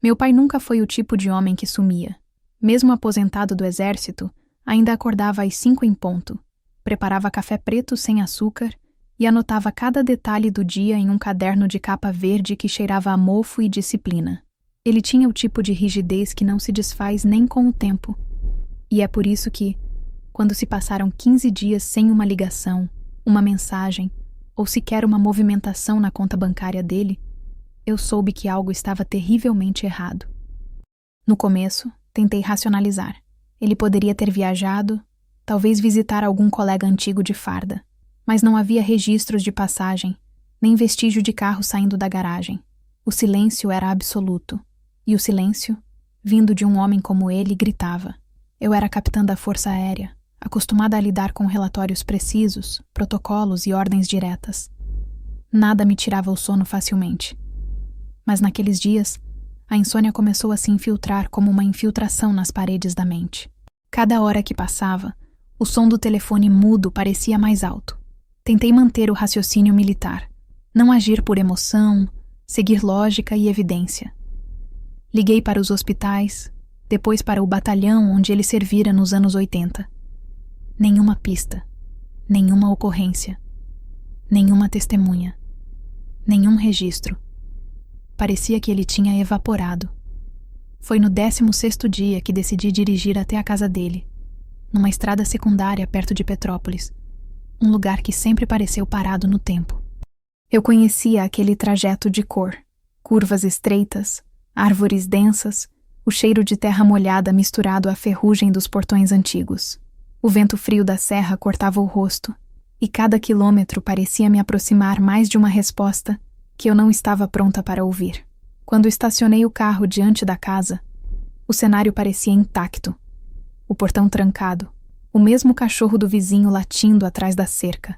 Meu pai nunca foi o tipo de homem que sumia. Mesmo aposentado do exército, ainda acordava às 5 em ponto, preparava café preto sem açúcar e anotava cada detalhe do dia em um caderno de capa verde que cheirava a mofo e disciplina. Ele tinha o tipo de rigidez que não se desfaz nem com o tempo. E é por isso que, quando se passaram 15 dias sem uma ligação, uma mensagem ou sequer uma movimentação na conta bancária dele, eu soube que algo estava terrivelmente errado. No começo, tentei racionalizar. Ele poderia ter viajado, talvez visitar algum colega antigo de farda, mas não havia registros de passagem, nem vestígio de carro saindo da garagem. O silêncio era absoluto, e o silêncio, vindo de um homem como ele, gritava. Eu era capitã da Força Aérea, acostumada a lidar com relatórios precisos, protocolos e ordens diretas. Nada me tirava o sono facilmente. Mas naqueles dias, a insônia começou a se infiltrar como uma infiltração nas paredes da mente. Cada hora que passava, o som do telefone mudo parecia mais alto. Tentei manter o raciocínio militar, não agir por emoção, seguir lógica e evidência. Liguei para os hospitais, depois para o batalhão onde ele servira nos anos 80. Nenhuma pista, nenhuma ocorrência, nenhuma testemunha, nenhum registro. Parecia que ele tinha evaporado. Foi no 16º dia que decidi dirigir até a casa dele, numa estrada secundária perto de Petrópolis, um lugar que sempre pareceu parado no tempo. Eu conhecia aquele trajeto de cor, curvas estreitas, árvores densas, o cheiro de terra molhada misturado à ferrugem dos portões antigos. O vento frio da serra cortava o rosto, e cada quilômetro parecia me aproximar mais de uma resposta que eu não estava pronta para ouvir. Quando estacionei o carro diante da casa, o cenário parecia intacto. O portão trancado, o mesmo cachorro do vizinho latindo atrás da cerca,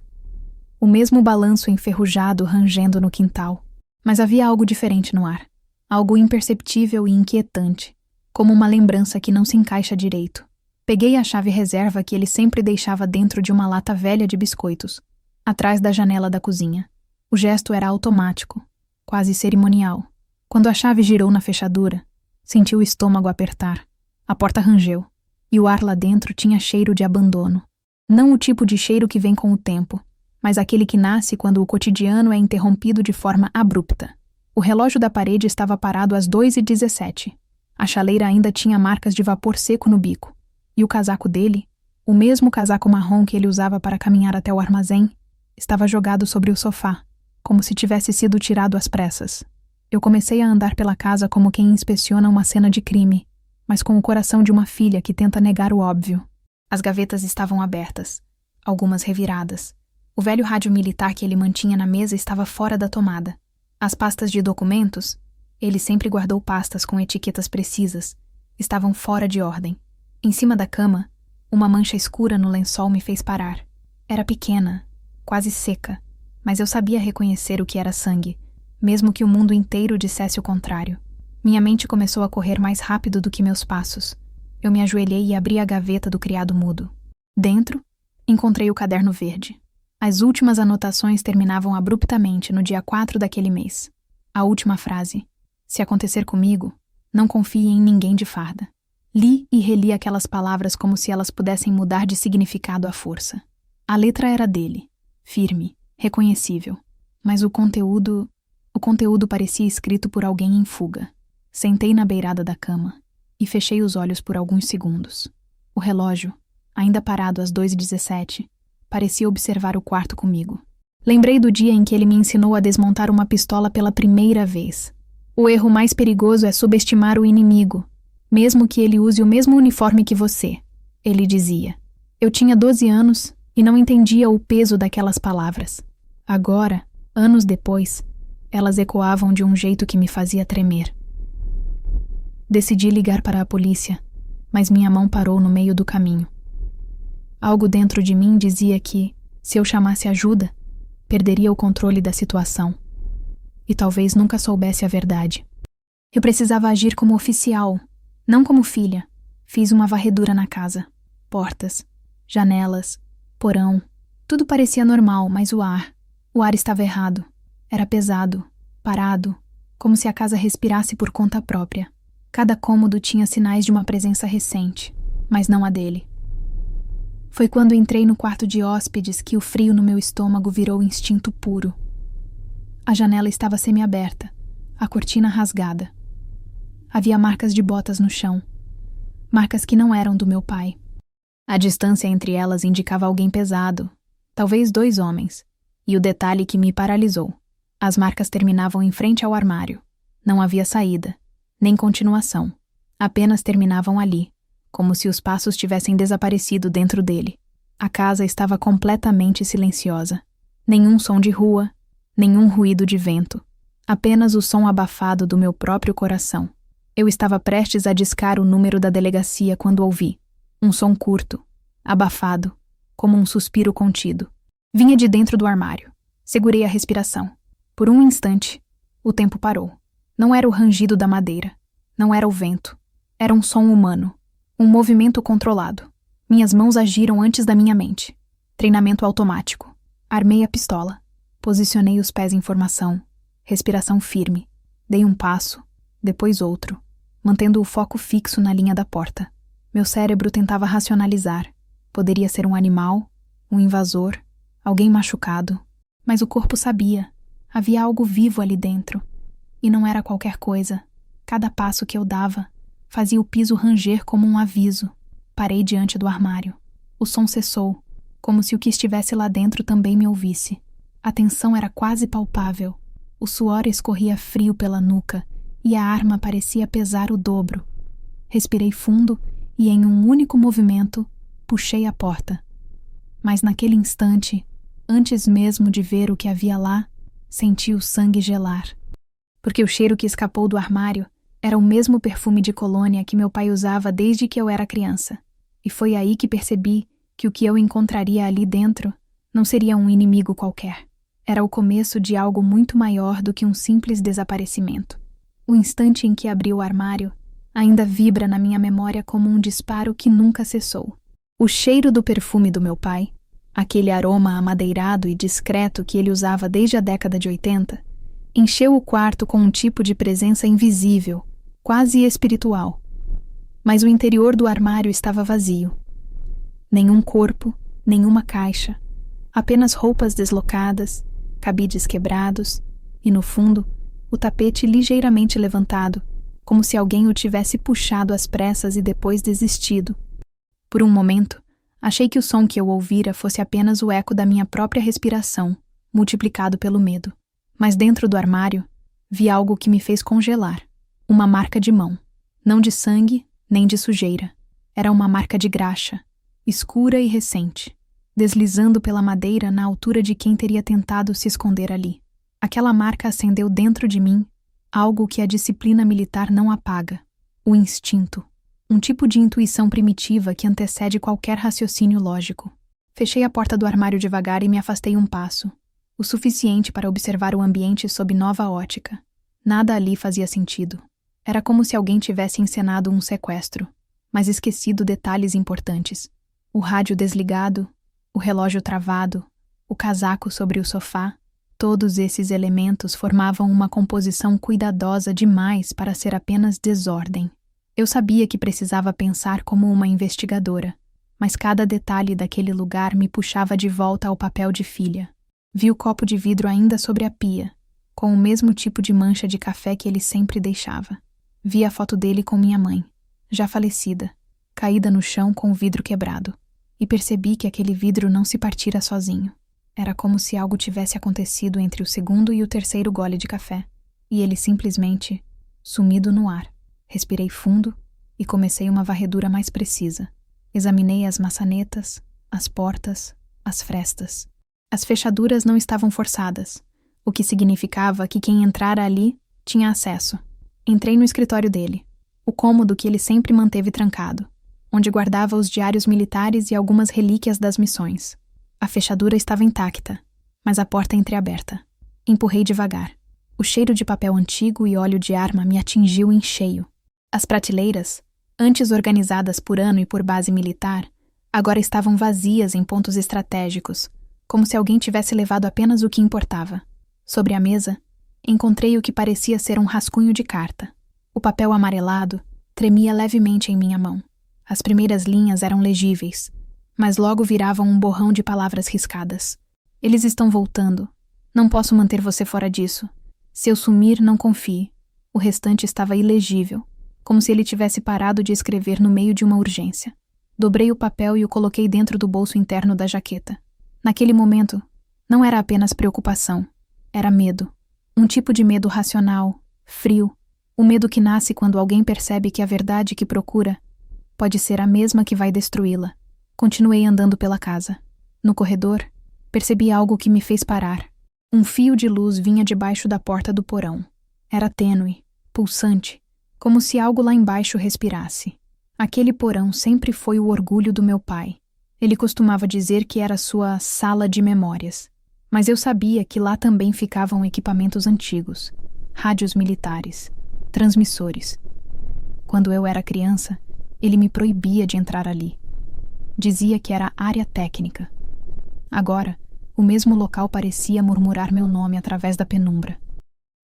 o mesmo balanço enferrujado rangendo no quintal. Mas havia algo diferente no ar, algo imperceptível e inquietante, como uma lembrança que não se encaixa direito. Peguei a chave reserva que ele sempre deixava dentro de uma lata velha de biscoitos, atrás da janela da cozinha. O gesto era automático, quase cerimonial. Quando a chave girou na fechadura, senti o estômago apertar. A porta rangeu, e o ar lá dentro tinha cheiro de abandono. Não o tipo de cheiro que vem com o tempo, mas aquele que nasce quando o cotidiano é interrompido de forma abrupta. O relógio da parede estava parado às 2h17. A chaleira ainda tinha marcas de vapor seco no bico. E o casaco dele, o mesmo casaco marrom que ele usava para caminhar até o armazém, estava jogado sobre o sofá, como se tivesse sido tirado às pressas. Eu comecei a andar pela casa como quem inspeciona uma cena de crime, mas com o coração de uma filha que tenta negar o óbvio. As gavetas estavam abertas, algumas reviradas. O velho rádio militar que ele mantinha na mesa estava fora da tomada. As pastas de documentos, ele sempre guardou pastas com etiquetas precisas, estavam fora de ordem. Em cima da cama, uma mancha escura no lençol me fez parar. Era pequena, quase seca, mas eu sabia reconhecer o que era sangue, mesmo que o mundo inteiro dissesse o contrário. Minha mente começou a correr mais rápido do que meus passos. Eu me ajoelhei e abri a gaveta do criado mudo. Dentro, encontrei o caderno verde. As últimas anotações terminavam abruptamente no dia 4 daquele mês. A última frase: se acontecer comigo, não confie em ninguém de farda. Li e reli aquelas palavras como se elas pudessem mudar de significado à força. A letra era dele, firme, reconhecível, mas o conteúdo parecia escrito por alguém em fuga. Sentei na beirada da cama e fechei os olhos por alguns segundos. O relógio, ainda parado às 2h17, parecia observar o quarto comigo. Lembrei do dia em que ele me ensinou a desmontar uma pistola pela primeira vez. O erro mais perigoso é subestimar o inimigo, mesmo que ele use o mesmo uniforme que você, ele dizia. Eu tinha 12 anos e não entendia o peso daquelas palavras. Agora, anos depois, elas ecoavam de um jeito que me fazia tremer. Decidi ligar para a polícia, mas minha mão parou no meio do caminho. Algo dentro de mim dizia que, se eu chamasse ajuda, perderia o controle da situação. E talvez nunca soubesse a verdade. Eu precisava agir como oficial, não como filha. Fiz uma varredura na casa. Portas, janelas, porão. Tudo parecia normal, mas o ar estava errado. Era pesado, parado, como se a casa respirasse por conta própria. Cada cômodo tinha sinais de uma presença recente, mas não a dele. Foi quando entrei no quarto de hóspedes que o frio no meu estômago virou instinto puro. A janela estava semiaberta, a cortina rasgada. Havia marcas de botas no chão, marcas que não eram do meu pai. A distância entre elas indicava alguém pesado, talvez 2 homens, e o detalhe que me paralisou. As marcas terminavam em frente ao armário. Não havia saída, nem continuação. Apenas terminavam ali, como se os passos tivessem desaparecido dentro dele. A casa estava completamente silenciosa. Nenhum som de rua, nenhum ruído de vento. Apenas o som abafado do meu próprio coração. Eu estava prestes a discar o número da delegacia quando ouvi. Um som curto, abafado, como um suspiro contido. Vinha de dentro do armário. Segurei a respiração. Por um instante, o tempo parou. Não era o rangido da madeira. Não era o vento. Era um som humano. Um movimento controlado. Minhas mãos agiram antes da minha mente. Treinamento automático. Armei a pistola. Posicionei os pés em formação. Respiração firme. Dei um passo, depois outro, mantendo o foco fixo na linha da porta. Meu cérebro tentava racionalizar. Poderia ser um animal, um invasor, alguém machucado. Mas o corpo sabia. Havia algo vivo ali dentro. E não era qualquer coisa. Cada passo que eu dava fazia o piso ranger como um aviso. Parei diante do armário. O som cessou, como se o que estivesse lá dentro também me ouvisse. A tensão era quase palpável. O suor escorria frio pela nuca e a arma parecia pesar o dobro. Respirei fundo e, em um único movimento, puxei a porta. Mas naquele instante, antes mesmo de ver o que havia lá, senti o sangue gelar. Porque o cheiro que escapou do armário era o mesmo perfume de colônia que meu pai usava desde que eu era criança. E foi aí que percebi que o que eu encontraria ali dentro não seria um inimigo qualquer. Era o começo de algo muito maior do que um simples desaparecimento. O instante em que abri o armário ainda vibra na minha memória como um disparo que nunca cessou. O cheiro do perfume do meu pai, aquele aroma amadeirado e discreto que ele usava desde a década de 80, encheu o quarto com um tipo de presença invisível, quase espiritual. Mas o interior do armário estava vazio. Nenhum corpo, nenhuma caixa, apenas roupas deslocadas, cabides quebrados e, no fundo, o tapete ligeiramente levantado, como se alguém o tivesse puxado às pressas e depois desistido. Por um momento, achei que o som que eu ouvira fosse apenas o eco da minha própria respiração, multiplicado pelo medo. Mas dentro do armário, vi algo que me fez congelar. Uma marca de mão. Não de sangue, nem de sujeira. Era uma marca de graxa, escura e recente, deslizando pela madeira na altura de quem teria tentado se esconder ali. Aquela marca acendeu dentro de mim algo que a disciplina militar não apaga. O instinto. Um tipo de intuição primitiva que antecede qualquer raciocínio lógico. Fechei a porta do armário devagar e me afastei um passo. O suficiente para observar o ambiente sob nova ótica. Nada ali fazia sentido. Era como se alguém tivesse encenado um sequestro, mas esquecido detalhes importantes. O rádio desligado, o relógio travado, o casaco sobre o sofá, todos esses elementos formavam uma composição cuidadosa demais para ser apenas desordem. Eu sabia que precisava pensar como uma investigadora, mas cada detalhe daquele lugar me puxava de volta ao papel de filha. Vi o copo de vidro ainda sobre a pia, com o mesmo tipo de mancha de café que ele sempre deixava. Vi a foto dele com minha mãe, já falecida, caída no chão com o vidro quebrado, e percebi que aquele vidro não se partira sozinho. Era como se algo tivesse acontecido entre o segundo e o terceiro gole de café, e ele simplesmente sumido no ar. Respirei fundo e comecei uma varredura mais precisa. Examinei as maçanetas, as portas, as frestas. As fechaduras não estavam forçadas, o que significava que quem entrara ali tinha acesso. Entrei no escritório dele, o cômodo que ele sempre manteve trancado, onde guardava os diários militares e algumas relíquias das missões. A fechadura estava intacta, mas a porta entreaberta. Empurrei devagar. O cheiro de papel antigo e óleo de arma me atingiu em cheio. As prateleiras, antes organizadas por ano e por base militar, agora estavam vazias em pontos estratégicos, como se alguém tivesse levado apenas o que importava. Sobre a mesa, Encontrei o que parecia ser um rascunho de carta. O papel amarelado tremia levemente em minha mão. As primeiras linhas eram legíveis, mas logo viravam um borrão de palavras riscadas. Eles estão voltando. Não posso manter você fora disso. Se eu sumir, não confie. O restante estava ilegível, como se ele tivesse parado de escrever no meio de uma urgência. Dobrei o papel e o coloquei dentro do bolso interno da jaqueta. Naquele momento, não era apenas preocupação, era medo. Um tipo de medo racional, frio, o medo que nasce quando alguém percebe que a verdade que procura pode ser a mesma que vai destruí-la. Continuei andando pela casa. No corredor, percebi algo que me fez parar. Um fio de luz vinha debaixo da porta do porão. Era tênue, pulsante, como se algo lá embaixo respirasse. Aquele porão sempre foi o orgulho do meu pai. Ele costumava dizer que era sua sala de memórias. Mas eu sabia que lá também ficavam equipamentos antigos, rádios militares, transmissores. Quando eu era criança, ele me proibia de entrar ali. Dizia que era área técnica. Agora, o mesmo local parecia murmurar meu nome através da penumbra.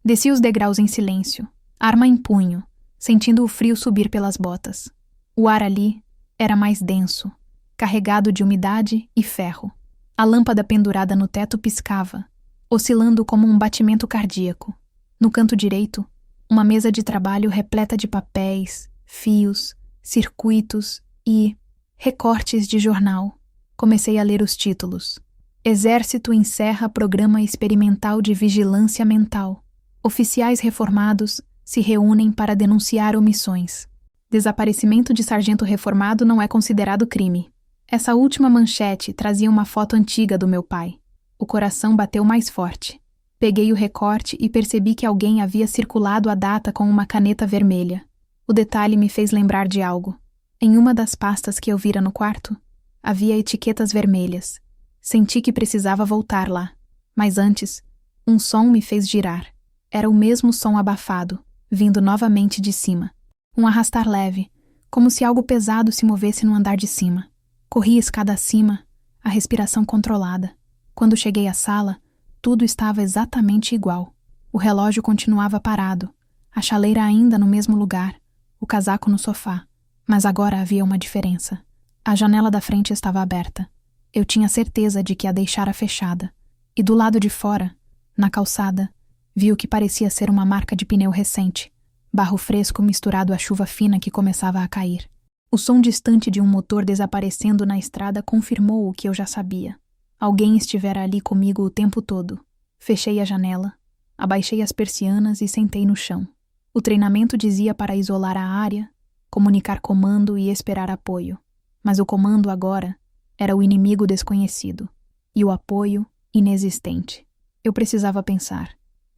Desci os degraus em silêncio, arma em punho, sentindo o frio subir pelas botas. O ar ali era mais denso, carregado de umidade e ferro. A lâmpada pendurada no teto piscava, oscilando como um batimento cardíaco. No canto direito, uma mesa de trabalho repleta de papéis, fios, circuitos e recortes de jornal. Comecei a ler os títulos. Exército encerra programa experimental de vigilância mental. Oficiais reformados se reúnem para denunciar omissões. Desaparecimento de sargento reformado não é considerado crime. Essa última manchete trazia uma foto antiga do meu pai. O coração bateu mais forte. Peguei o recorte e percebi que alguém havia circulado a data com uma caneta vermelha. O detalhe me fez lembrar de algo. Em uma das pastas que eu vira no quarto, havia etiquetas vermelhas. Senti que precisava voltar lá. Mas antes, um som me fez girar. Era o mesmo som abafado, vindo novamente de cima. Um arrastar leve, como se algo pesado se movesse no andar de cima. Corri a escada acima, a respiração controlada. Quando cheguei à sala, tudo estava exatamente igual. O relógio continuava parado, a chaleira ainda no mesmo lugar, o casaco no sofá. Mas agora havia uma diferença. A janela da frente estava aberta. Eu tinha certeza de que a deixara fechada. E do lado de fora, na calçada, vi o que parecia ser uma marca de pneu recente, barro fresco misturado à chuva fina que começava a cair. O som distante de um motor desaparecendo na estrada confirmou o que eu já sabia. Alguém estivera ali comigo o tempo todo. Fechei a janela, abaixei as persianas e sentei no chão. O treinamento dizia para isolar a área, comunicar comando e esperar apoio. Mas o comando agora era o inimigo desconhecido e o apoio inexistente. Eu precisava pensar.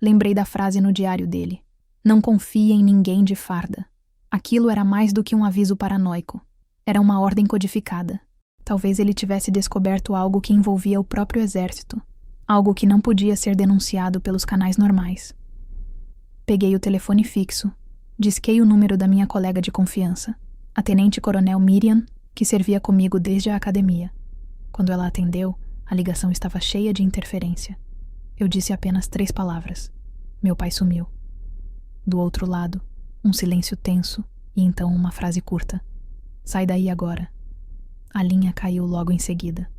Lembrei da frase no diário dele. Não confie em ninguém de farda. Aquilo era mais do que um aviso paranoico. Era uma ordem codificada. Talvez ele tivesse descoberto algo que envolvia o próprio exército. Algo que não podia ser denunciado pelos canais normais. Peguei o telefone fixo. Disquei o número da minha colega de confiança, a tenente-coronel Miriam, que servia comigo desde a academia. Quando ela atendeu, a ligação estava cheia de interferência. Eu disse apenas 3 palavras. Meu pai sumiu. Do outro lado, um silêncio tenso e então uma frase curta. Sai daí agora. A linha caiu logo em seguida.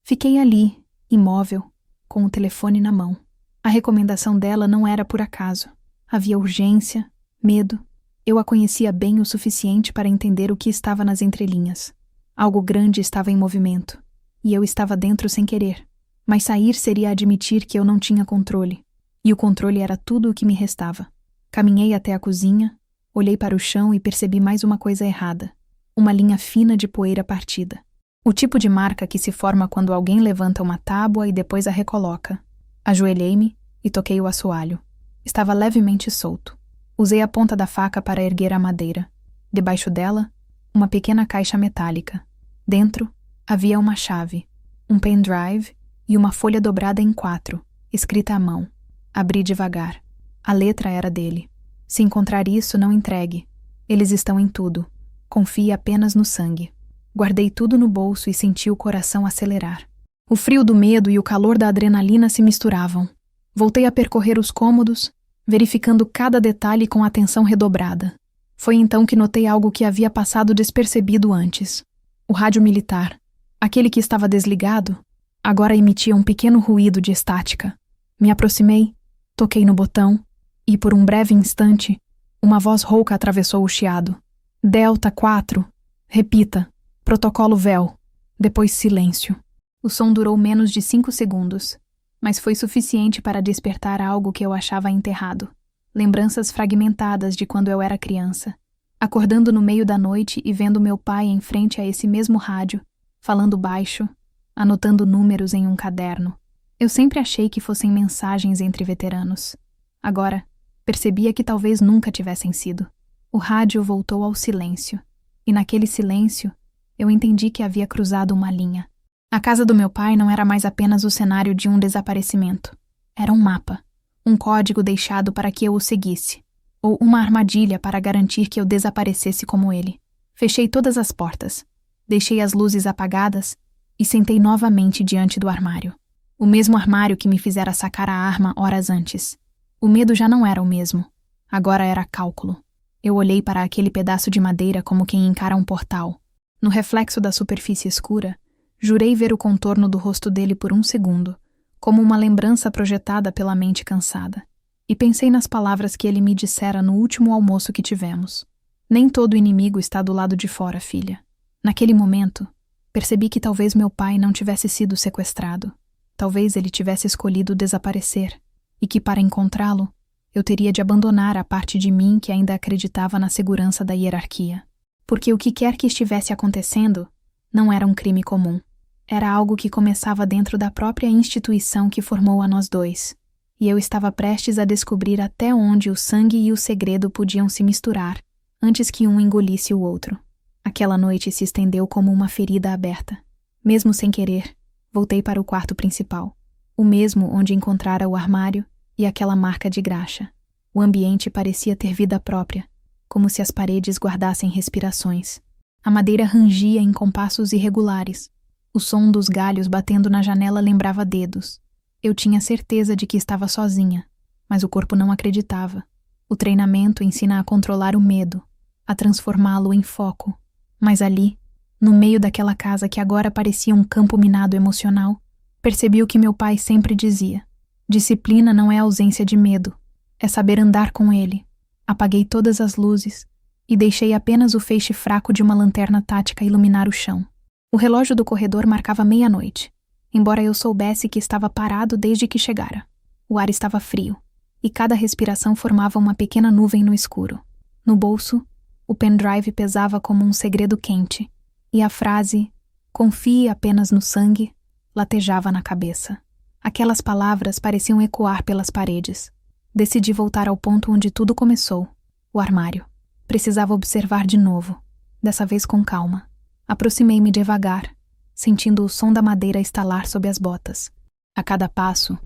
Fiquei ali, imóvel, com o telefone na mão. A recomendação dela não era por acaso. Havia urgência, medo. Eu a conhecia bem o suficiente para entender o que estava nas entrelinhas. Algo grande estava em movimento, e eu estava dentro sem querer. Mas sair seria admitir que eu não tinha controle, e o controle era tudo o que me restava. Caminhei até a cozinha, olhei para o chão e percebi mais uma coisa errada. Uma linha fina de poeira partida. O tipo de marca que se forma quando alguém levanta uma tábua e depois a recoloca. Ajoelhei-me e toquei o assoalho. Estava levemente solto. Usei a ponta da faca para erguer a madeira. Debaixo dela, uma pequena caixa metálica. Dentro, havia uma chave, um pendrive e uma folha dobrada em 4, escrita à mão. Abri devagar. A letra era dele. Se encontrar isso, não entregue. Eles estão em tudo. Confie apenas no sangue. Guardei tudo no bolso e senti o coração acelerar. O frio do medo e o calor da adrenalina se misturavam. Voltei a percorrer os cômodos, verificando cada detalhe com atenção redobrada. Foi então que notei algo que havia passado despercebido antes. O rádio militar, aquele que estava desligado, agora emitia um pequeno ruído de estática. Me aproximei, toquei no botão e, por um breve instante, uma voz rouca atravessou o chiado. Delta 4. Repita. Protocolo VEL. Depois silêncio. O som durou menos de 5 segundos, mas foi suficiente para despertar algo que eu achava enterrado. Lembranças fragmentadas de quando eu era criança, acordando no meio da noite e vendo meu pai em frente a esse mesmo rádio, falando baixo, anotando números em um caderno. Eu sempre achei que fossem mensagens entre veteranos. Agora, percebia que talvez nunca tivessem sido. O rádio voltou ao silêncio, e naquele silêncio, eu entendi que havia cruzado uma linha. A casa do meu pai não era mais apenas o cenário de um desaparecimento. Era um mapa, um código deixado para que eu o seguisse, ou uma armadilha para garantir que eu desaparecesse como ele. Fechei todas as portas, deixei as luzes apagadas e sentei novamente diante do armário. O mesmo armário que me fizera sacar a arma horas antes. O medo já não era o mesmo. Agora era cálculo. Eu olhei para aquele pedaço de madeira como quem encara um portal. No reflexo da superfície escura, jurei ver o contorno do rosto dele por um segundo, como uma lembrança projetada pela mente cansada. E pensei nas palavras que ele me dissera no último almoço que tivemos. Nem todo inimigo está do lado de fora, filha. Naquele momento, percebi que talvez meu pai não tivesse sido sequestrado. Talvez ele tivesse escolhido desaparecer, e que para encontrá-lo, eu teria de abandonar a parte de mim que ainda acreditava na segurança da hierarquia. Porque o que quer que estivesse acontecendo não era um crime comum. Era algo que começava dentro da própria instituição que formou a nós dois, e eu estava prestes a descobrir até onde o sangue e o segredo podiam se misturar, antes que um engolisse o outro. Aquela noite se estendeu como uma ferida aberta. Mesmo sem querer, voltei para o quarto principal, o mesmo onde encontrara o armário e aquela marca de graxa. O ambiente parecia ter vida própria, como se as paredes guardassem respirações. A madeira rangia em compassos irregulares. O som dos galhos batendo na janela lembrava dedos. Eu tinha certeza de que estava sozinha, mas o corpo não acreditava. O treinamento ensina a controlar o medo, a transformá-lo em foco. Mas ali, no meio daquela casa que agora parecia um campo minado emocional, percebi o que meu pai sempre dizia. Disciplina não é ausência de medo, é saber andar com ele. Apaguei todas as luzes e deixei apenas o feixe fraco de uma lanterna tática iluminar o chão. O relógio do corredor marcava meia-noite, embora eu soubesse que estava parado desde que chegara. O ar estava frio, e cada respiração formava uma pequena nuvem no escuro. No bolso, o pendrive pesava como um segredo quente, e a frase, confie apenas no sangue, latejava na cabeça. Aquelas palavras pareciam ecoar pelas paredes. Decidi voltar ao ponto onde tudo começou, o armário. Precisava observar de novo, dessa vez com calma. Aproximei-me devagar, sentindo o som da madeira estalar sob as botas. A cada passo,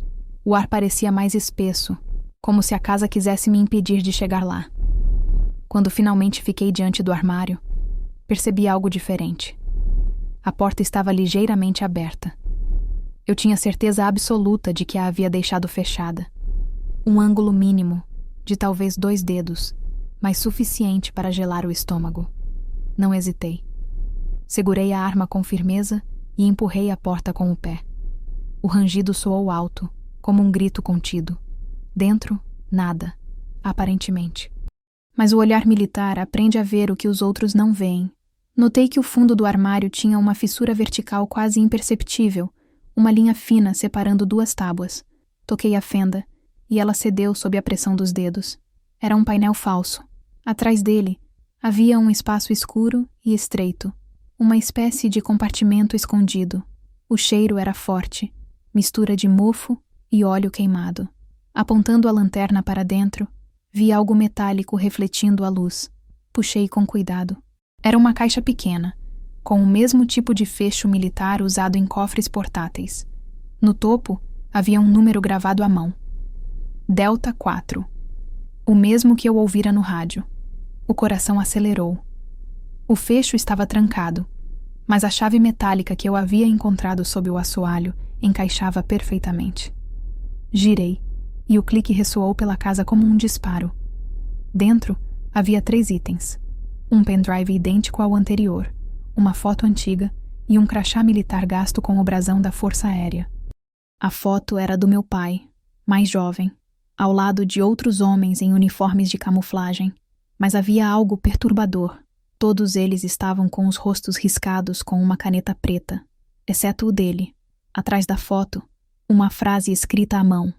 o ar parecia mais espesso, como se a casa quisesse me impedir de chegar lá. Quando finalmente fiquei diante do armário, percebi algo diferente. A porta estava ligeiramente aberta. Eu tinha certeza absoluta de que a havia deixado fechada. Um ângulo mínimo, de talvez 2 dedos, mas suficiente para gelar o estômago. Não hesitei. Segurei a arma com firmeza e empurrei a porta com o pé. O rangido soou alto, como um grito contido. Dentro, nada, aparentemente. Mas o olhar militar aprende a ver o que os outros não veem. Notei que o fundo do armário tinha uma fissura vertical quase imperceptível, uma linha fina separando 2 tábuas. Toquei a fenda, e ela cedeu sob a pressão dos dedos. Era um painel falso. Atrás dele, havia um espaço escuro e estreito, uma espécie de compartimento escondido. O cheiro era forte, mistura de mofo e óleo queimado. Apontando a lanterna para dentro, vi algo metálico refletindo a luz. Puxei com cuidado. Era uma caixa pequena, com o mesmo tipo de fecho militar usado em cofres portáteis. No topo, havia um número gravado à mão. Delta 4. O mesmo que eu ouvira no rádio. O coração acelerou. O fecho estava trancado, mas a chave metálica que eu havia encontrado sob o assoalho encaixava perfeitamente. Girei, e o clique ressoou pela casa como um disparo. Dentro, havia 3 itens. Um pendrive idêntico ao anterior, uma foto antiga e um crachá militar gasto com o brasão da Força Aérea. A foto era do meu pai, mais jovem, ao lado de outros homens em uniformes de camuflagem, mas havia algo perturbador. Todos eles estavam com os rostos riscados com uma caneta preta, exceto o dele. Atrás da foto, uma frase escrita à mão.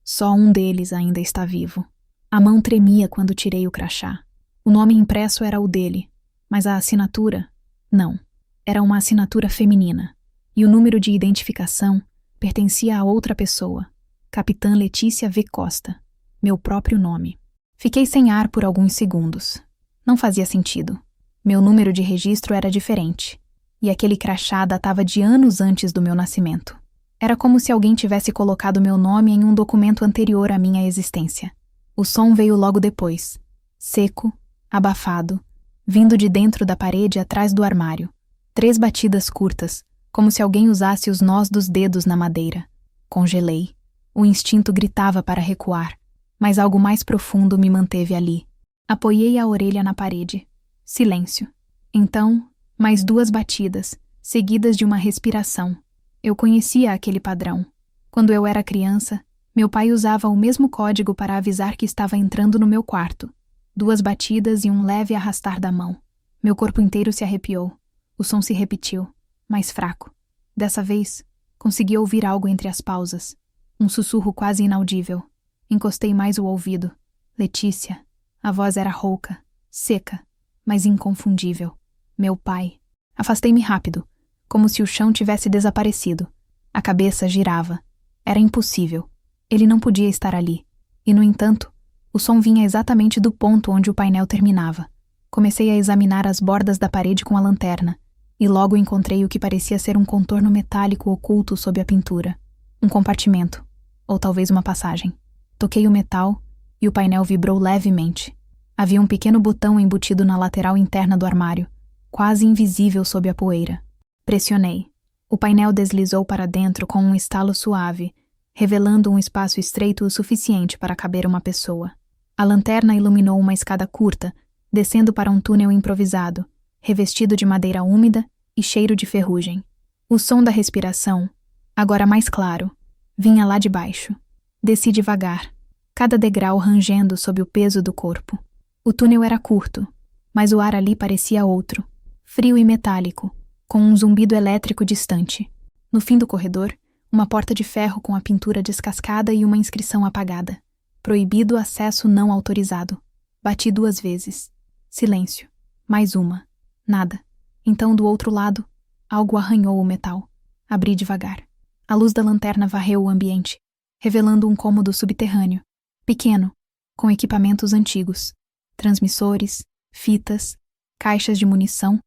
Só um deles ainda está vivo. A mão tremia quando tirei o crachá. O nome impresso era o dele, mas a assinatura, não. Era uma assinatura feminina, e o número de identificação pertencia a outra pessoa, Capitã Letícia V. Costa, meu próprio nome. Fiquei sem ar por alguns segundos. Não fazia sentido. Meu número de registro era diferente, e aquele crachá datava de anos antes do meu nascimento. Era como se alguém tivesse colocado meu nome em um documento anterior à minha existência. O som veio logo depois, seco, abafado, vindo de dentro da parede atrás do armário. 3 batidas curtas, como se alguém usasse os nós dos dedos na madeira. Congelei. O instinto gritava para recuar, mas algo mais profundo me manteve ali. Apoiei a orelha na parede. Silêncio. Então, mais 2 batidas, seguidas de uma respiração. Eu conhecia aquele padrão. Quando eu era criança, meu pai usava o mesmo código para avisar que estava entrando no meu quarto. 2 batidas e um leve arrastar da mão. Meu corpo inteiro se arrepiou. O som se repetiu, mais fraco. Dessa vez, consegui ouvir algo entre as pausas. Um sussurro quase inaudível. Encostei mais o ouvido. Letícia. A voz era rouca, seca, mas inconfundível. Meu pai. Afastei-me rápido, como se o chão tivesse desaparecido. A cabeça girava. Era impossível. Ele não podia estar ali. E, no entanto, o som vinha exatamente do ponto onde o painel terminava. Comecei a examinar as bordas da parede com a lanterna, e logo encontrei o que parecia ser um contorno metálico oculto sob a pintura. Um compartimento, ou talvez uma passagem. Toquei o metal, e o painel vibrou levemente. Havia um pequeno botão embutido na lateral interna do armário, quase invisível sob a poeira. Pressionei. O painel deslizou para dentro com um estalo suave, revelando um espaço estreito o suficiente para caber uma pessoa. A lanterna iluminou uma escada curta, descendo para um túnel improvisado, revestido de madeira úmida e cheiro de ferrugem. O som da respiração, agora mais claro, vinha lá de baixo. Desci devagar, cada degrau rangendo sob o peso do corpo. O túnel era curto, mas o ar ali parecia outro, frio e metálico, com um zumbido elétrico distante. No fim do corredor, uma porta de ferro com a pintura descascada e uma inscrição apagada. Proibido acesso não autorizado. Bati 2 vezes. Silêncio. Mais uma. Nada. Então, do outro lado, algo arranhou o metal. Abri devagar. A luz da lanterna varreu o ambiente, revelando um cômodo subterrâneo, pequeno, com equipamentos antigos. Transmissores, fitas, caixas de munição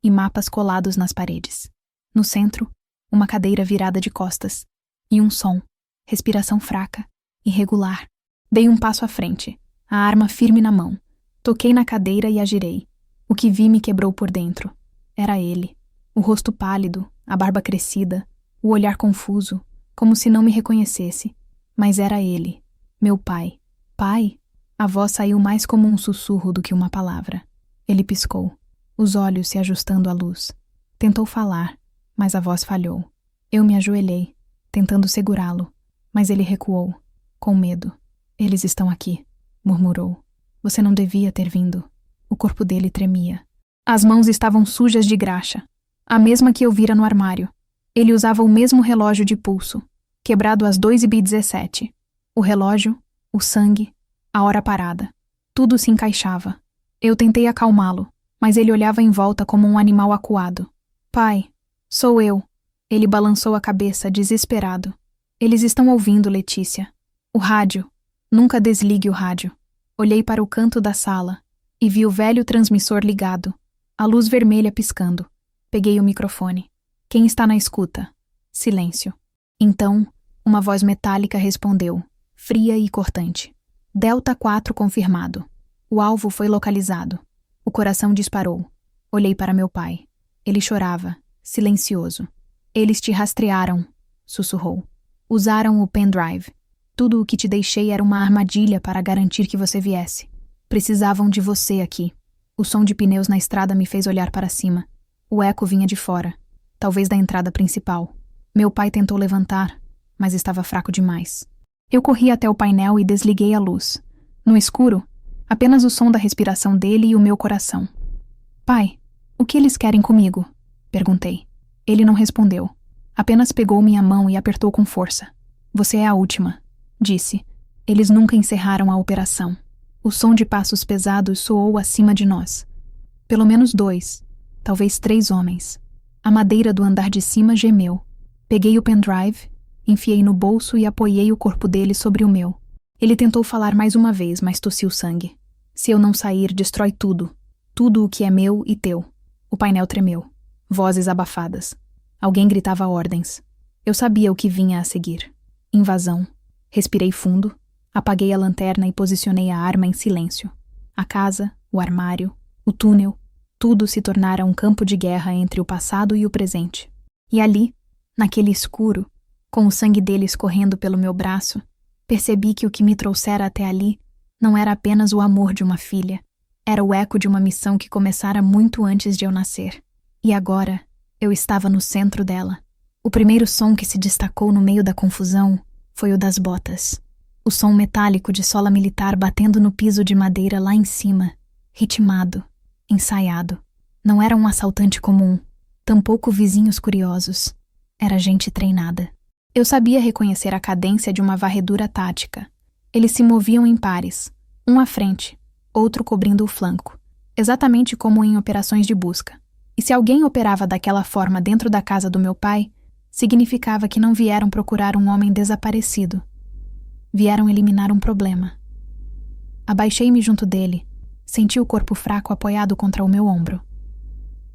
e mapas colados nas paredes. No centro, uma cadeira virada de costas. E um som, respiração fraca, irregular. Dei um passo à frente, a arma firme na mão. Toquei na cadeira e a girei. O que vi me quebrou por dentro. Era ele. O rosto pálido, a barba crescida, o olhar confuso, como se não me reconhecesse. Mas era ele, meu pai. Pai? A voz saiu mais como um sussurro do que uma palavra. Ele piscou, os olhos se ajustando à luz. Tentou falar, mas a voz falhou. Eu me ajoelhei, tentando segurá-lo, mas ele recuou, com medo. Eles estão aqui, murmurou. Você não devia ter vindo. O corpo dele tremia. As mãos estavam sujas de graxa, a mesma que eu vira no armário. Ele usava o mesmo relógio de pulso, quebrado às 2h17. O relógio, o sangue, a hora parada. Tudo se encaixava. Eu tentei acalmá-lo, mas ele olhava em volta como um animal acuado. Pai, sou eu. Ele balançou a cabeça, desesperado. Eles estão ouvindo, Letícia. O rádio. Nunca desligue o rádio. Olhei para o canto da sala e vi o velho transmissor ligado, a luz vermelha piscando. Peguei o microfone. Quem está na escuta? Silêncio. Então, uma voz metálica respondeu, fria e cortante. Delta 4 confirmado. O alvo foi localizado. O coração disparou. Olhei para meu pai. Ele chorava, silencioso. Eles te rastrearam, sussurrou. Usaram o pendrive. Tudo o que te deixei era uma armadilha para garantir que você viesse. Precisavam de você aqui. O som de pneus na estrada me fez olhar para cima. O eco vinha de fora, talvez da entrada principal. Meu pai tentou levantar, mas estava fraco demais. Eu corri até o painel e desliguei a luz. No escuro, apenas o som da respiração dele e o meu coração. Pai, o que eles querem comigo? Perguntei. Ele não respondeu. Apenas pegou minha mão e apertou com força. Você é a última, disse. Eles nunca encerraram a operação. O som de passos pesados soou acima de nós. Pelo menos 2, talvez 3 homens. A madeira do andar de cima gemeu. Peguei o pendrive, enfiei no bolso e apoiei o corpo dele sobre o meu. Ele tentou falar mais uma vez, mas tossiu sangue. Se eu não sair, destrói tudo. Tudo o que é meu e teu. O painel tremeu. Vozes abafadas. Alguém gritava ordens. Eu sabia o que vinha a seguir. Invasão. Respirei fundo, apaguei a lanterna e posicionei a arma em silêncio. A casa, o armário, o túnel, tudo se tornara um campo de guerra entre o passado e o presente. E ali, naquele escuro, com o sangue dele escorrendo pelo meu braço, percebi que o que me trouxera até ali não era apenas o amor de uma filha, era o eco de uma missão que começara muito antes de eu nascer. E agora, eu estava no centro dela. O primeiro som que se destacou no meio da confusão foi o das botas. O som metálico de sola militar batendo no piso de madeira lá em cima, ritmado, ensaiado. Não era um assaltante comum, tampouco vizinhos curiosos. Era gente treinada. Eu sabia reconhecer a cadência de uma varredura tática. Eles se moviam em pares, um à frente, outro cobrindo o flanco, exatamente como em operações de busca. E se alguém operava daquela forma dentro da casa do meu pai, significava que não vieram procurar um homem desaparecido. Vieram eliminar um problema. Abaixei-me junto dele, senti o corpo fraco apoiado contra o meu ombro.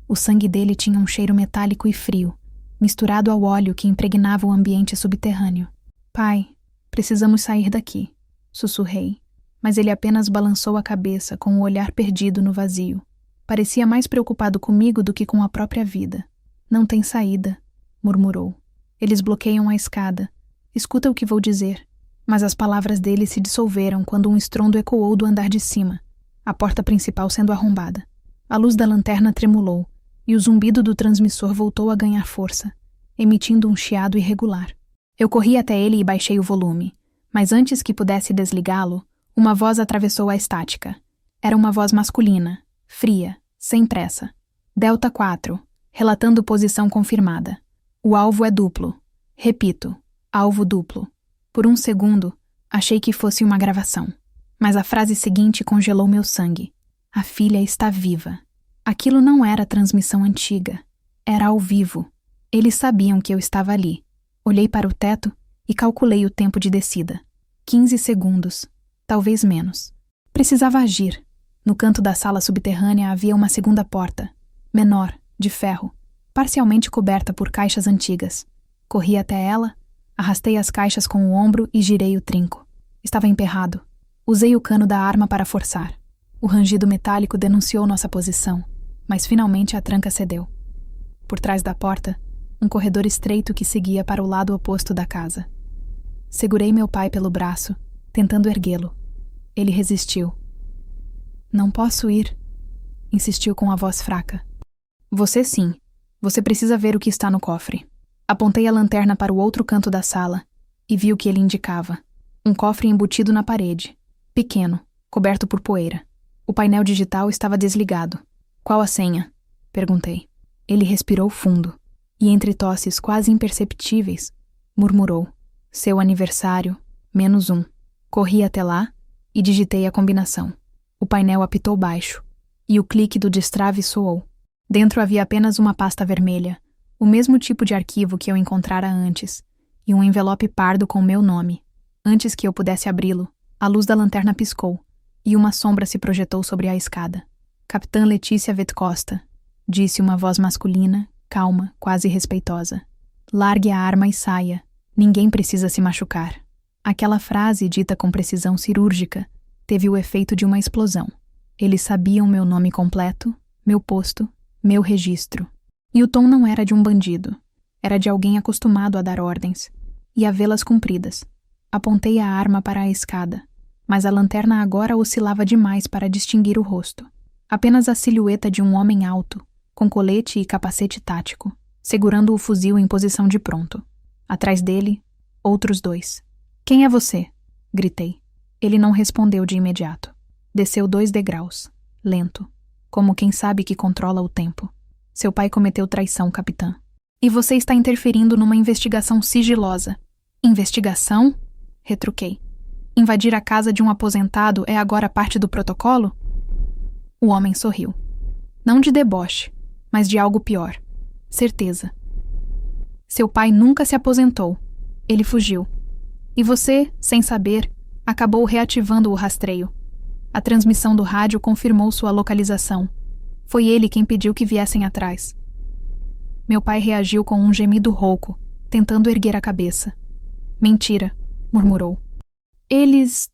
O sangue dele tinha um cheiro metálico e frio, misturado ao óleo que impregnava o ambiente subterrâneo. Pai, precisamos sair daqui, sussurrei, mas ele apenas balançou a cabeça com o olhar perdido no vazio. Parecia mais preocupado comigo do que com a própria vida. Não tem saída, murmurou. Eles bloqueiam a escada. Escuta o que vou dizer. Mas as palavras dele se dissolveram quando um estrondo ecoou do andar de cima, a porta principal sendo arrombada. A luz da lanterna tremulou, e o zumbido do transmissor voltou a ganhar força, emitindo um chiado irregular. Eu corri até ele e baixei o volume, mas antes que pudesse desligá-lo, uma voz atravessou a estática. Era uma voz masculina, fria, sem pressa. Delta 4, relatando posição confirmada. O alvo é duplo. Repito, alvo duplo. Por um segundo, achei que fosse uma gravação. Mas a frase seguinte congelou meu sangue. A filha está viva. Aquilo não era transmissão antiga. Era ao vivo. Eles sabiam que eu estava ali. Olhei para o teto e calculei o tempo de descida. 15 segundos. Talvez menos. Precisava agir. No canto da sala subterrânea havia uma segunda porta. Menor, de ferro. Parcialmente coberta por caixas antigas. Corri até ela, arrastei as caixas com o ombro e girei o trinco. Estava emperrado. Usei o cano da arma para forçar. O rangido metálico denunciou nossa posição, mas finalmente a tranca cedeu. Por trás da porta, um corredor estreito que seguia para o lado oposto da casa. Segurei meu pai pelo braço, tentando erguê-lo. Ele resistiu. Não posso ir, insistiu com a voz fraca. Você sim. Você precisa ver o que está no cofre. Apontei a lanterna para o outro canto da sala e vi o que ele indicava. Um cofre embutido na parede. Pequeno, coberto por poeira. O painel digital estava desligado. Qual a senha? Perguntei. Ele respirou fundo e, entre tosses quase imperceptíveis, murmurou. Seu aniversário, -1. Corri até lá e digitei a combinação. O painel apitou baixo e o clique do destrave soou. Dentro havia apenas uma pasta vermelha, o mesmo tipo de arquivo que eu encontrara antes, e um envelope pardo com meu nome. Antes que eu pudesse abri-lo, a luz da lanterna piscou, e uma sombra se projetou sobre a escada. Capitã Letícia Vetcosta, disse uma voz masculina, calma, quase respeitosa. Largue a arma e saia. Ninguém precisa se machucar. Aquela frase, dita com precisão cirúrgica, teve o efeito de uma explosão. Eles sabiam meu nome completo, meu posto, meu registro. E o tom não era de um bandido. Era de alguém acostumado a dar ordens e a vê-las cumpridas. Apontei a arma para a escada, mas a lanterna agora oscilava demais para distinguir o rosto. Apenas a silhueta de um homem alto, com colete e capacete tático, segurando o fuzil em posição de pronto. Atrás dele, outros 2. "Quem é você?" gritei. Ele não respondeu de imediato. Desceu 2 degraus, lento, como quem sabe que controla o tempo. "Seu pai cometeu traição, capitã. E você está interferindo numa investigação sigilosa." "Investigação?" retruquei. "Invadir a casa de um aposentado é agora parte do protocolo?" O homem sorriu. "Não de deboche, mas de algo pior. Certeza. Seu pai nunca se aposentou. Ele fugiu. E você, sem saber, acabou reativando o rastreio. A transmissão do rádio confirmou sua localização. Foi ele quem pediu que viessem atrás." Meu pai reagiu com um gemido rouco, tentando erguer a cabeça. "Mentira", murmurou. Eles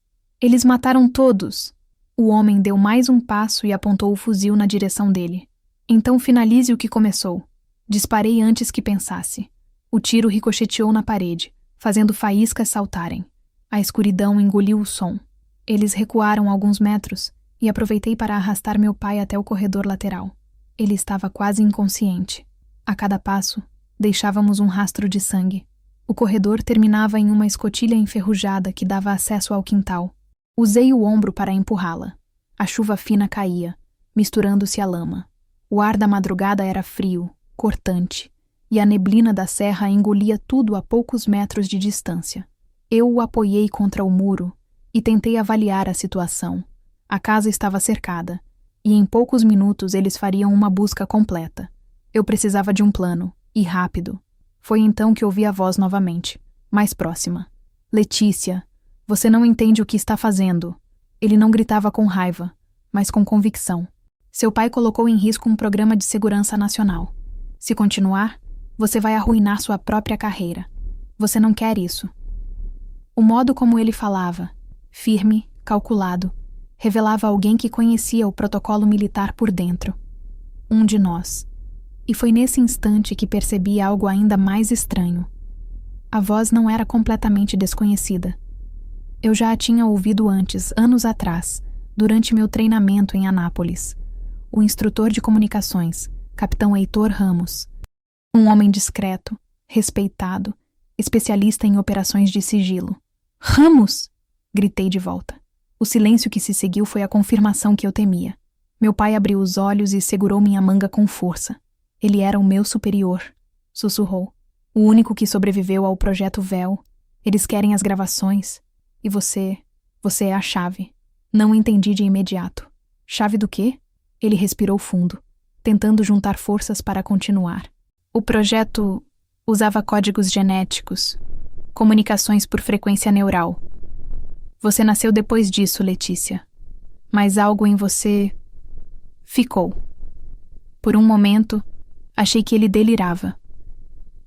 mataram todos." O homem deu mais um passo e apontou o fuzil na direção dele. "Então finalize o que começou." Disparei antes que pensasse. O tiro ricocheteou na parede, fazendo faíscas saltarem. A escuridão engoliu o som. Eles recuaram alguns metros e aproveitei para arrastar meu pai até o corredor lateral. Ele estava quase inconsciente. A cada passo, deixávamos um rastro de sangue. O corredor terminava em uma escotilha enferrujada que dava acesso ao quintal. Usei o ombro para empurrá-la. A chuva fina caía, misturando-se à lama. O ar da madrugada era frio, cortante, e a neblina da serra engolia tudo a poucos metros de distância. Eu o apoiei contra o muro e tentei avaliar a situação. A casa estava cercada, e em poucos minutos eles fariam uma busca completa. Eu precisava de um plano, e rápido. Foi então que ouvi a voz novamente, mais próxima. "Letícia, você não entende o que está fazendo." Ele não gritava com raiva, mas com convicção. "Seu pai colocou em risco um programa de segurança nacional. Se continuar, você vai arruinar sua própria carreira. Você não quer isso." O modo como ele falava, firme, calculado, revelava alguém que conhecia o protocolo militar por dentro. Um de nós. E foi nesse instante que percebi algo ainda mais estranho. A voz não era completamente desconhecida. Eu já a tinha ouvido antes, anos atrás, durante meu treinamento em Anápolis. O instrutor de comunicações, Capitão Heitor Ramos. Um homem discreto, respeitado, especialista em operações de sigilo. "Ramos!" gritei de volta. O silêncio que se seguiu foi a confirmação que eu temia. Meu pai abriu os olhos e segurou minha manga com força. "Ele era o meu superior", sussurrou. "O único que sobreviveu ao projeto Véu. Eles querem as gravações. E você é a chave." Não entendi de imediato. "Chave do quê?" Ele respirou fundo, tentando juntar forças para continuar. "O projeto usava códigos genéticos, comunicações por frequência neural. Você nasceu depois disso, Letícia. Mas algo em você ficou." Por um momento, achei que ele delirava.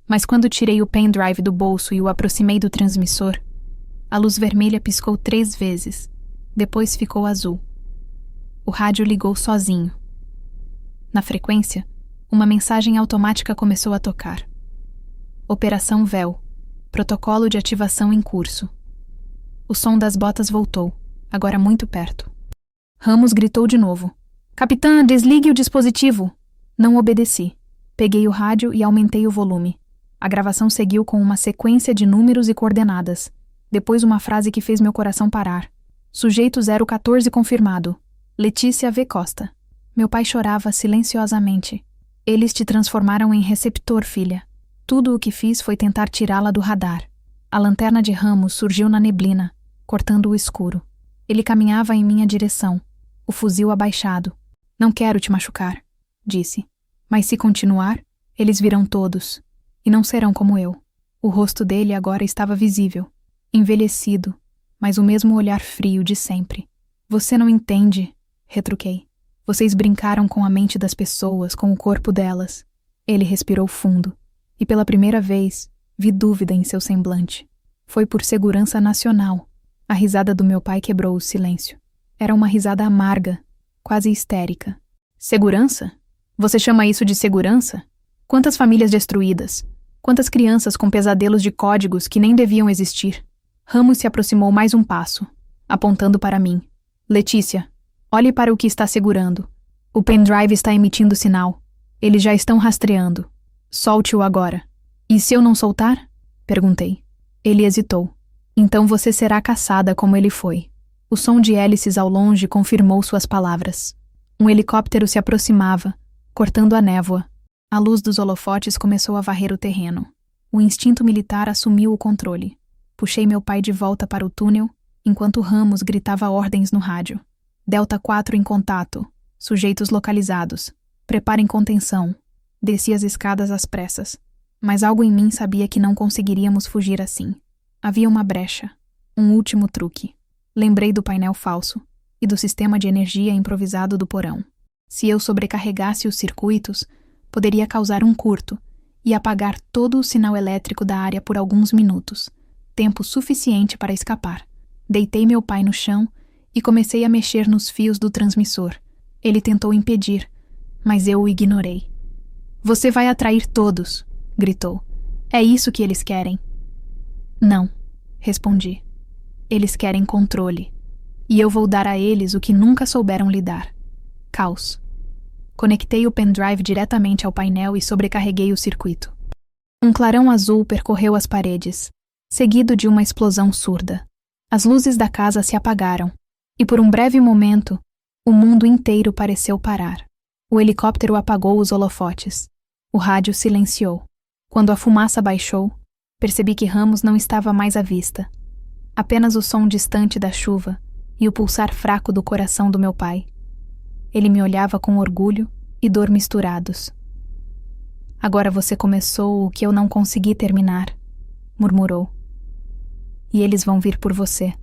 Mas quando tirei o pendrive do bolso e o aproximei do transmissor, a luz vermelha piscou 3 vezes, depois ficou azul. O rádio ligou sozinho. Na frequência, uma mensagem automática começou a tocar. "Operação Véu. Protocolo de ativação em curso." O som das botas voltou, agora muito perto. Ramos gritou de novo. "Capitã, desligue o dispositivo." Não obedeci. Peguei o rádio e aumentei o volume. A gravação seguiu com uma sequência de números e coordenadas. Depois uma frase que fez meu coração parar. "Sujeito 014 confirmado. Letícia V. Costa." Meu pai chorava silenciosamente. "Eles te transformaram em receptor, filha. Tudo o que fiz foi tentar tirá-la do radar." A lanterna de Ramos surgiu na neblina, cortando o escuro. Ele caminhava em minha direção, o fuzil abaixado. "Não quero te machucar", disse. "Mas se continuar, eles virão todos. E não serão como eu." O rosto dele agora estava visível, envelhecido, mas o mesmo olhar frio de sempre. "Você não entende", retruquei. "Vocês brincaram com a mente das pessoas, com o corpo delas." Ele respirou fundo, e pela primeira vez, vi dúvida em seu semblante. Foi por segurança nacional. A risada do meu pai quebrou o silêncio. Era uma risada amarga, quase histérica. "Segurança? Você chama isso de segurança? Quantas famílias destruídas? Quantas crianças com pesadelos de códigos que nem deviam existir? Ramos se aproximou mais um passo, apontando para mim. Letícia, olhe para o que está segurando. O pendrive está emitindo sinal. Eles já estão rastreando. Solte-o agora. E se eu não soltar? Perguntei. Ele hesitou. Então você será caçada como ele foi. O som de hélices ao longe confirmou suas palavras. Um helicóptero se aproximava, cortando a névoa. A luz dos holofotes começou a varrer o terreno. O instinto militar assumiu o controle. Puxei meu pai de volta para o túnel, enquanto Ramos gritava ordens no rádio. Delta 4 em contato. Sujeitos localizados. Preparem contenção. Desci as escadas às pressas. Mas algo em mim sabia que não conseguiríamos fugir assim. Havia uma brecha. Um último truque. Lembrei do painel falso e do sistema de energia improvisado do porão. Se eu sobrecarregasse os circuitos, poderia causar um curto e apagar todo o sinal elétrico da área por alguns minutos, tempo suficiente para escapar. Deitei meu pai no chão e comecei a mexer nos fios do transmissor. Ele tentou impedir, mas eu o ignorei. Você vai atrair todos, gritou. É isso que eles querem. Não, respondi. Eles querem controle. E eu vou dar a eles o que nunca souberam lidar. Caos. Conectei o pendrive diretamente ao painel e sobrecarreguei o circuito. Um clarão azul percorreu as paredes, seguido de uma explosão surda. As luzes da casa se apagaram, e por um breve momento, o mundo inteiro pareceu parar. O helicóptero apagou os holofotes. O rádio silenciou. Quando a fumaça baixou, percebi que Ramos não estava mais à vista. Apenas o som distante da chuva e o pulsar fraco do coração do meu pai. Ele me olhava com orgulho e dor misturados. Agora você começou o que eu não consegui terminar, murmurou. E eles vão vir por você.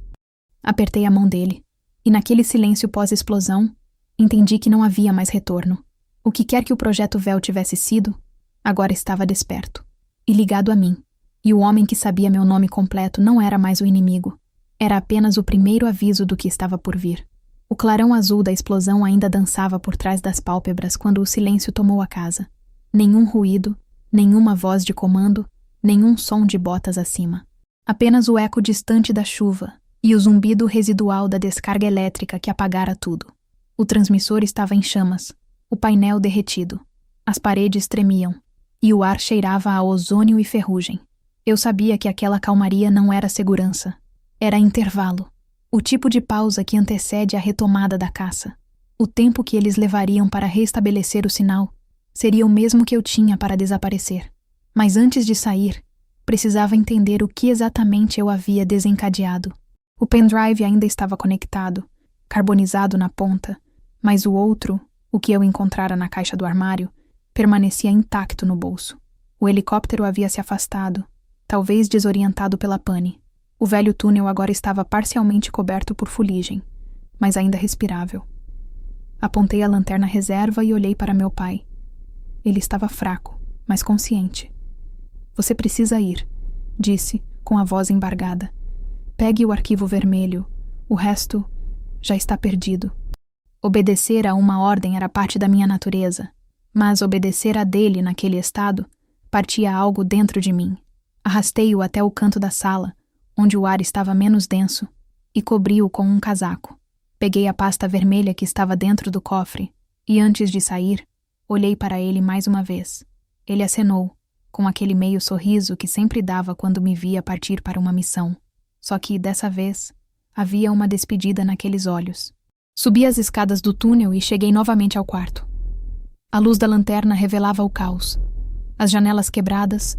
Apertei a mão dele, e naquele silêncio pós-explosão, entendi que não havia mais retorno. O que quer que o Projeto Véu tivesse sido, agora estava desperto, e ligado a mim. E o homem que sabia meu nome completo não era mais o inimigo. Era apenas o primeiro aviso do que estava por vir. O clarão azul da explosão ainda dançava por trás das pálpebras quando o silêncio tomou a casa. Nenhum ruído, nenhuma voz de comando, nenhum som de botas acima. Apenas o eco distante da chuva e o zumbido residual da descarga elétrica que apagara tudo. O transmissor estava em chamas, o painel derretido. As paredes tremiam, e o ar cheirava a ozônio e ferrugem. Eu sabia que aquela calmaria não era segurança. Era intervalo. O tipo de pausa que antecede a retomada da caça. O tempo que eles levariam para restabelecer o sinal seria o mesmo que eu tinha para desaparecer. Mas antes de sair, precisava entender o que exatamente eu havia desencadeado. O pendrive ainda estava conectado, carbonizado na ponta, mas o outro, o que eu encontrara na caixa do armário, permanecia intacto no bolso. O helicóptero havia se afastado, talvez desorientado pela pane. O velho túnel agora estava parcialmente coberto por fuligem, mas ainda respirável. Apontei a lanterna reserva e olhei para meu pai. Ele estava fraco, mas consciente. Você precisa ir, disse, com a voz embargada. Pegue o arquivo vermelho. O resto já está perdido. Obedecer a uma ordem era parte da minha natureza, mas obedecer a dele naquele estado partia algo dentro de mim. Arrastei-o até o canto da sala, onde o ar estava menos denso, e cobri-o com um casaco. Peguei a pasta vermelha que estava dentro do cofre e, antes de sair, olhei para ele mais uma vez. Ele acenou, com aquele meio sorriso que sempre dava quando me via partir para uma missão. Só que, dessa vez, havia uma despedida naqueles olhos. Subi as escadas do túnel e cheguei novamente ao quarto. A luz da lanterna revelava o caos. As janelas quebradas,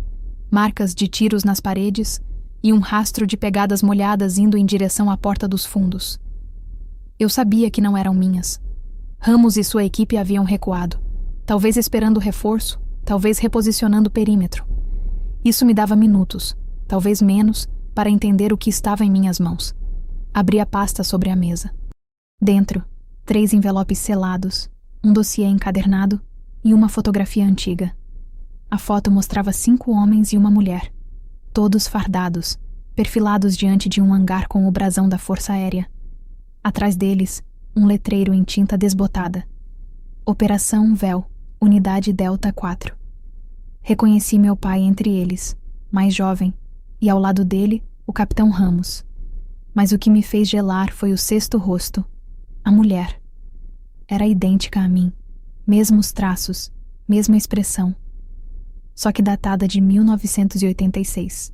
marcas de tiros nas paredes e um rastro de pegadas molhadas indo em direção à porta dos fundos. Eu sabia que não eram minhas. Ramos e sua equipe haviam recuado, talvez esperando reforço, talvez reposicionando o perímetro. Isso me dava minutos, talvez menos, para entender o que estava em minhas mãos. Abri a pasta sobre a mesa. Dentro, 3 envelopes selados, um dossiê encadernado e uma fotografia antiga. A foto mostrava 5 homens e uma mulher, todos fardados, perfilados diante de um hangar com o brasão da Força Aérea. Atrás deles, um letreiro em tinta desbotada. Operação Véu, Unidade Delta 4. Reconheci meu pai entre eles, mais jovem, e ao lado dele, o Capitão Ramos. Mas o que me fez gelar foi o sexto rosto, a mulher. Era idêntica a mim, mesmos traços, mesma expressão, só que datada de 1986.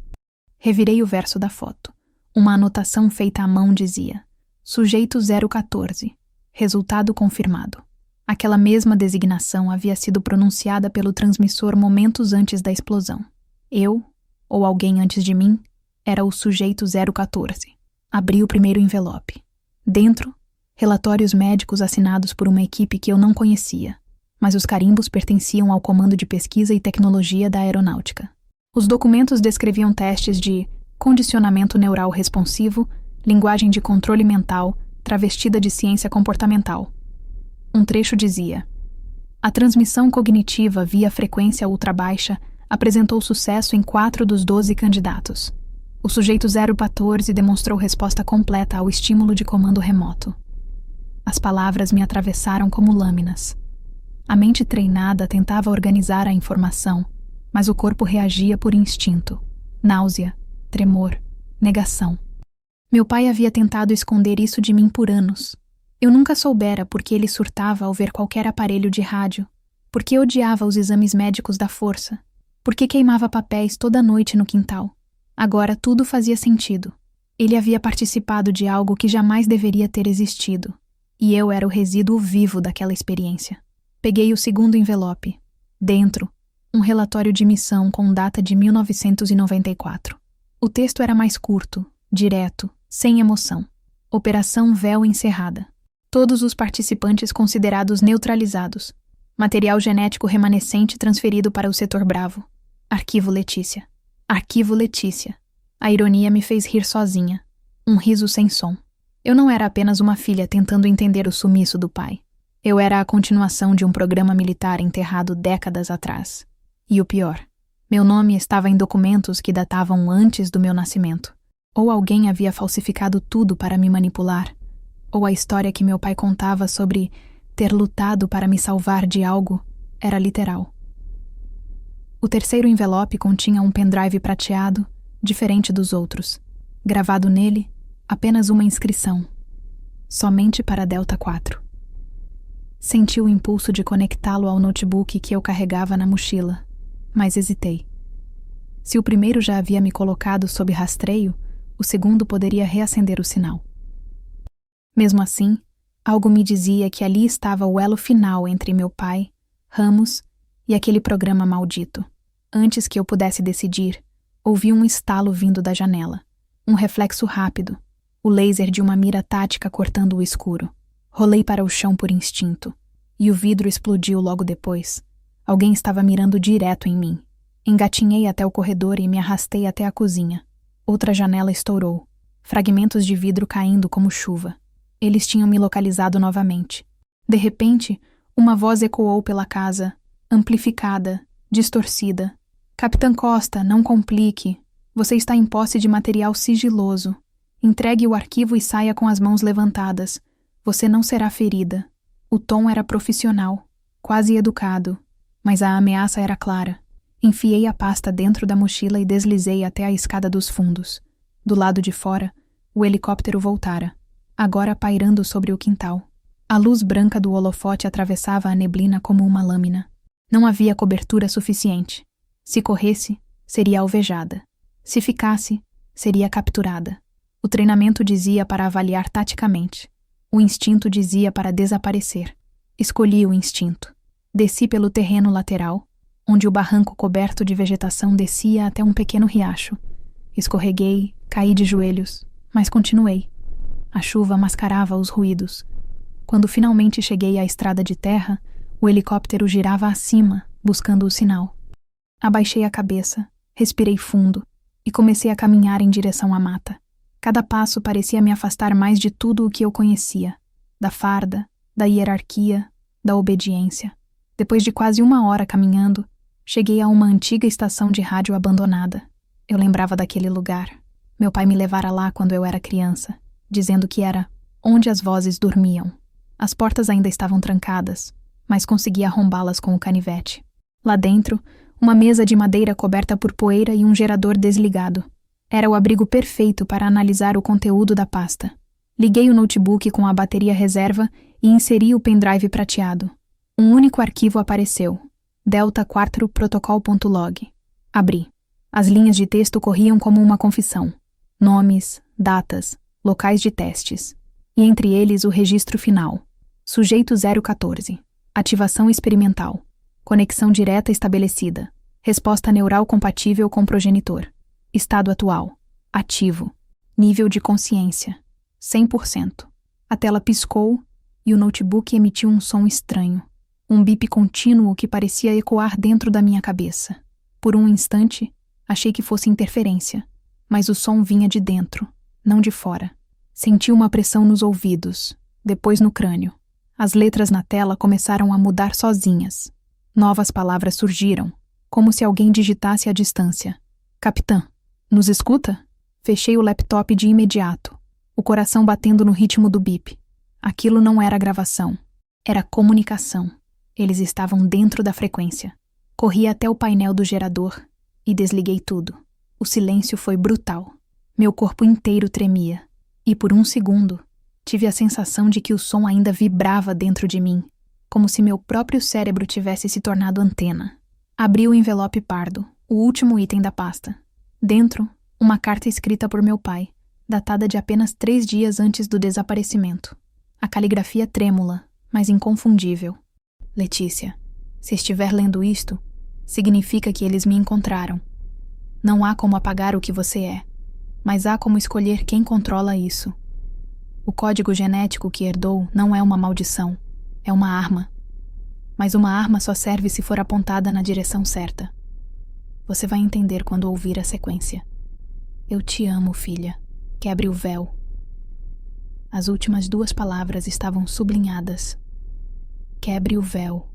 Revirei o verso da foto. Uma anotação feita à mão dizia: Sujeito 014, resultado confirmado. Aquela mesma designação havia sido pronunciada pelo transmissor momentos antes da explosão. Eu, ou alguém antes de mim, era o sujeito 014. Abri o primeiro envelope. Dentro, relatórios médicos assinados por uma equipe que eu não conhecia, mas os carimbos pertenciam ao Comando de Pesquisa e Tecnologia da Aeronáutica. Os documentos descreviam testes de condicionamento neural responsivo, linguagem de controle mental, travestida de ciência comportamental. Um trecho dizia: a transmissão cognitiva via frequência ultrabaixa apresentou sucesso em 4 dos 12 candidatos. O sujeito 014 demonstrou resposta completa ao estímulo de comando remoto. As palavras me atravessaram como lâminas. A mente treinada tentava organizar a informação, mas o corpo reagia por instinto. Náusea, tremor, negação. Meu pai havia tentado esconder isso de mim por anos. Eu nunca soubera por que ele surtava ao ver qualquer aparelho de rádio, por que odiava os exames médicos da força, por que queimava papéis toda noite no quintal. Agora tudo fazia sentido. Ele havia participado de algo que jamais deveria ter existido, e eu era o resíduo vivo daquela experiência. Peguei o segundo envelope. Dentro, um relatório de missão com data de 1994. O texto era mais curto, direto, sem emoção. Operação Véu encerrada. Todos os participantes considerados neutralizados. Material genético remanescente transferido para o setor Bravo. Arquivo Letícia. Arquivo Letícia. A ironia me fez rir sozinha. Um riso sem som. Eu não era apenas uma filha tentando entender o sumiço do pai. Eu era a continuação de um programa militar enterrado décadas atrás. E o pior, meu nome estava em documentos que datavam antes do meu nascimento. Ou alguém havia falsificado tudo para me manipular, ou a história que meu pai contava sobre ter lutado para me salvar de algo era literal. O terceiro envelope continha um pendrive prateado, diferente dos outros. Gravado nele, apenas uma inscrição. Somente para Delta 4. Senti o impulso de conectá-lo ao notebook que eu carregava na mochila, mas hesitei. Se o primeiro já havia me colocado sob rastreio, o segundo poderia reacender o sinal. Mesmo assim, algo me dizia que ali estava o elo final entre meu pai, Ramos, e aquele programa maldito. Antes que eu pudesse decidir, ouvi um estalo vindo da janela. Um reflexo rápido. O laser de uma mira tática cortando o escuro. Rolei para o chão por instinto. E o vidro explodiu logo depois. Alguém estava mirando direto em mim. Engatinhei até o corredor e me arrastei até a cozinha. Outra janela estourou. Fragmentos de vidro caindo como chuva. Eles tinham me localizado novamente. De repente, uma voz ecoou pela casa, amplificada, distorcida. Capitã Costa, não complique. Você está em posse de material sigiloso. Entregue o arquivo e saia com as mãos levantadas. Você não será ferida. O tom era profissional, quase educado, mas a ameaça era clara. Enfiei a pasta dentro da mochila e deslizei até a escada dos fundos. Do lado de fora, o helicóptero voltara, agora pairando sobre o quintal. A luz branca do holofote atravessava a neblina como uma lâmina. Não havia cobertura suficiente. Se corresse, seria alvejada. Se ficasse, seria capturada. O treinamento dizia para avaliar taticamente. O instinto dizia para desaparecer. Escolhi o instinto. Desci pelo terreno lateral, onde o barranco coberto de vegetação descia até um pequeno riacho. Escorreguei, caí de joelhos, mas continuei. A chuva mascarava os ruídos. Quando finalmente cheguei à estrada de terra, o helicóptero girava acima, buscando o sinal. Abaixei a cabeça, respirei fundo e comecei a caminhar em direção à mata. Cada passo parecia me afastar mais de tudo o que eu conhecia, da farda, da hierarquia, da obediência. Depois de quase 1 hora caminhando, cheguei a uma antiga estação de rádio abandonada. Eu lembrava daquele lugar. Meu pai me levara lá quando eu era criança, dizendo que era onde as vozes dormiam. As portas ainda estavam trancadas, mas consegui arrombá-las com o canivete. Lá dentro, uma mesa de madeira coberta por poeira e um gerador desligado. Era o abrigo perfeito para analisar o conteúdo da pasta. Liguei o notebook com a bateria reserva e inseri o pendrive prateado. Um único arquivo apareceu: delta4protocol.log. Abri. As linhas de texto corriam como uma confissão. Nomes, datas, locais de testes. E entre eles o registro final. Sujeito 014. Ativação experimental. Conexão direta estabelecida. Resposta neural compatível com progenitor. Estado atual. Ativo. Nível de consciência. 100%. A tela piscou e o notebook emitiu um som estranho. Um bip contínuo que parecia ecoar dentro da minha cabeça. Por um instante, achei que fosse interferência, mas o som vinha de dentro, não de fora. Senti uma pressão nos ouvidos, depois no crânio. As letras na tela começaram a mudar sozinhas. Novas palavras surgiram, como se alguém digitasse à distância. Capitã, nos escuta? Fechei o laptop de imediato, o coração batendo no ritmo do bip. Aquilo não era gravação, era comunicação. Eles estavam dentro da frequência. Corri até o painel do gerador e desliguei tudo. O silêncio foi brutal. Meu corpo inteiro tremia. E por um segundo, tive a sensação de que o som ainda vibrava dentro de mim, como se meu próprio cérebro tivesse se tornado antena. Abri o envelope pardo, o último item da pasta. Dentro, uma carta escrita por meu pai, datada de apenas 3 dias antes do desaparecimento. A caligrafia trêmula, mas inconfundível. Letícia, se estiver lendo isto, significa que eles me encontraram. Não há como apagar o que você é, mas há como escolher quem controla isso. O código genético que herdou não é uma maldição, é uma arma. Mas uma arma só serve se for apontada na direção certa. Você vai entender quando ouvir a sequência. Eu te amo, filha. Quebre o véu. As últimas 2 palavras estavam sublinhadas. Quebre o véu.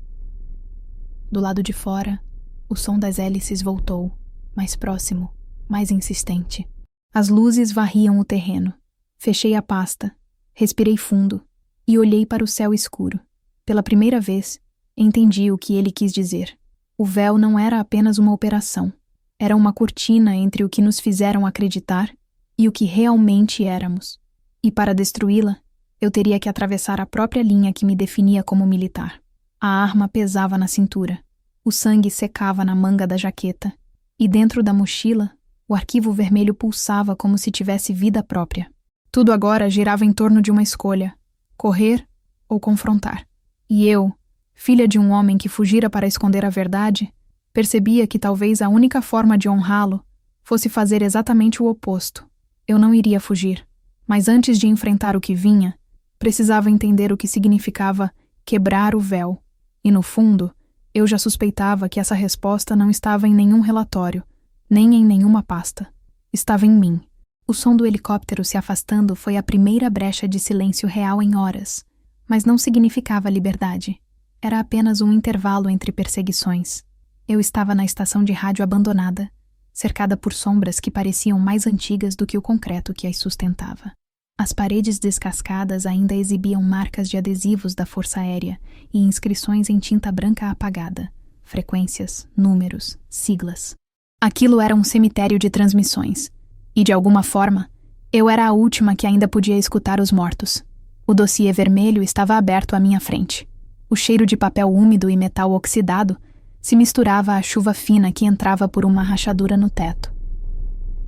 Do lado de fora, o som das hélices voltou, mais próximo, mais insistente. As luzes varriam o terreno. Fechei a pasta, respirei fundo e olhei para o céu escuro. Pela primeira vez, entendi o que ele quis dizer. O véu não era apenas uma operação. Era uma cortina entre o que nos fizeram acreditar e o que realmente éramos. E para destruí-la, eu teria que atravessar a própria linha que me definia como militar. A arma pesava na cintura. O sangue secava na manga da jaqueta. E dentro da mochila, o arquivo vermelho pulsava como se tivesse vida própria. Tudo agora girava em torno de uma escolha: correr ou confrontar. E eu, filha de um homem que fugira para esconder a verdade, percebia que talvez a única forma de honrá-lo fosse fazer exatamente o oposto. Eu não iria fugir, mas antes de enfrentar o que vinha, precisava entender o que significava quebrar o véu. E no fundo, eu já suspeitava que essa resposta não estava em nenhum relatório, nem em nenhuma pasta. Estava em mim. O som do helicóptero se afastando foi a primeira brecha de silêncio real em horas, mas não significava liberdade. Era apenas um intervalo entre perseguições. Eu estava na estação de rádio abandonada, cercada por sombras que pareciam mais antigas do que o concreto que as sustentava. As paredes descascadas ainda exibiam marcas de adesivos da Força Aérea e inscrições em tinta branca apagada, frequências, números, siglas. Aquilo era um cemitério de transmissões, e de alguma forma, eu era a última que ainda podia escutar os mortos. O dossiê vermelho estava aberto à minha frente. O cheiro de papel úmido e metal oxidado se misturava à chuva fina que entrava por uma rachadura no teto.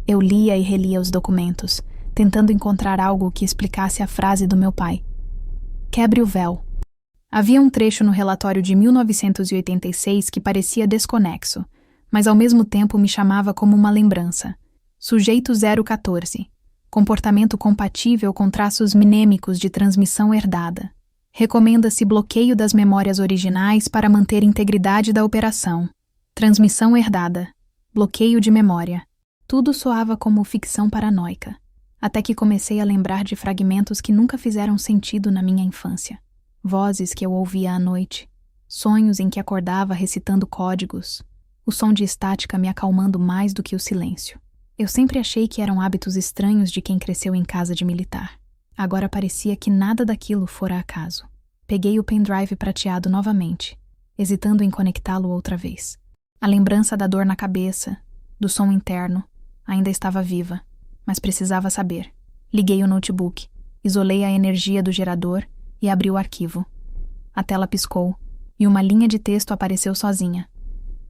Eu lia e relia os documentos, tentando encontrar algo que explicasse a frase do meu pai. Quebre o véu. Havia um trecho no relatório de 1986 que parecia desconexo, mas ao mesmo tempo me chamava como uma lembrança. Sujeito 014. Comportamento compatível com traços minêmicos de transmissão herdada. Recomenda-se bloqueio das memórias originais para manter integridade da operação. Transmissão herdada. Bloqueio de memória. Tudo soava como ficção paranoica, até que comecei a lembrar de fragmentos que nunca fizeram sentido na minha infância. Vozes que eu ouvia à noite, sonhos em que acordava recitando códigos, o som de estática me acalmando mais do que o silêncio. Eu sempre achei que eram hábitos estranhos de quem cresceu em casa de militar. Agora parecia que nada daquilo fora acaso. Peguei o pendrive prateado novamente, hesitando em conectá-lo outra vez. A lembrança da dor na cabeça, do som interno, Ainda estava viva, mas precisava saber. Liguei o notebook, isolei a energia do gerador e abri o arquivo. A tela piscou e uma linha de texto apareceu sozinha.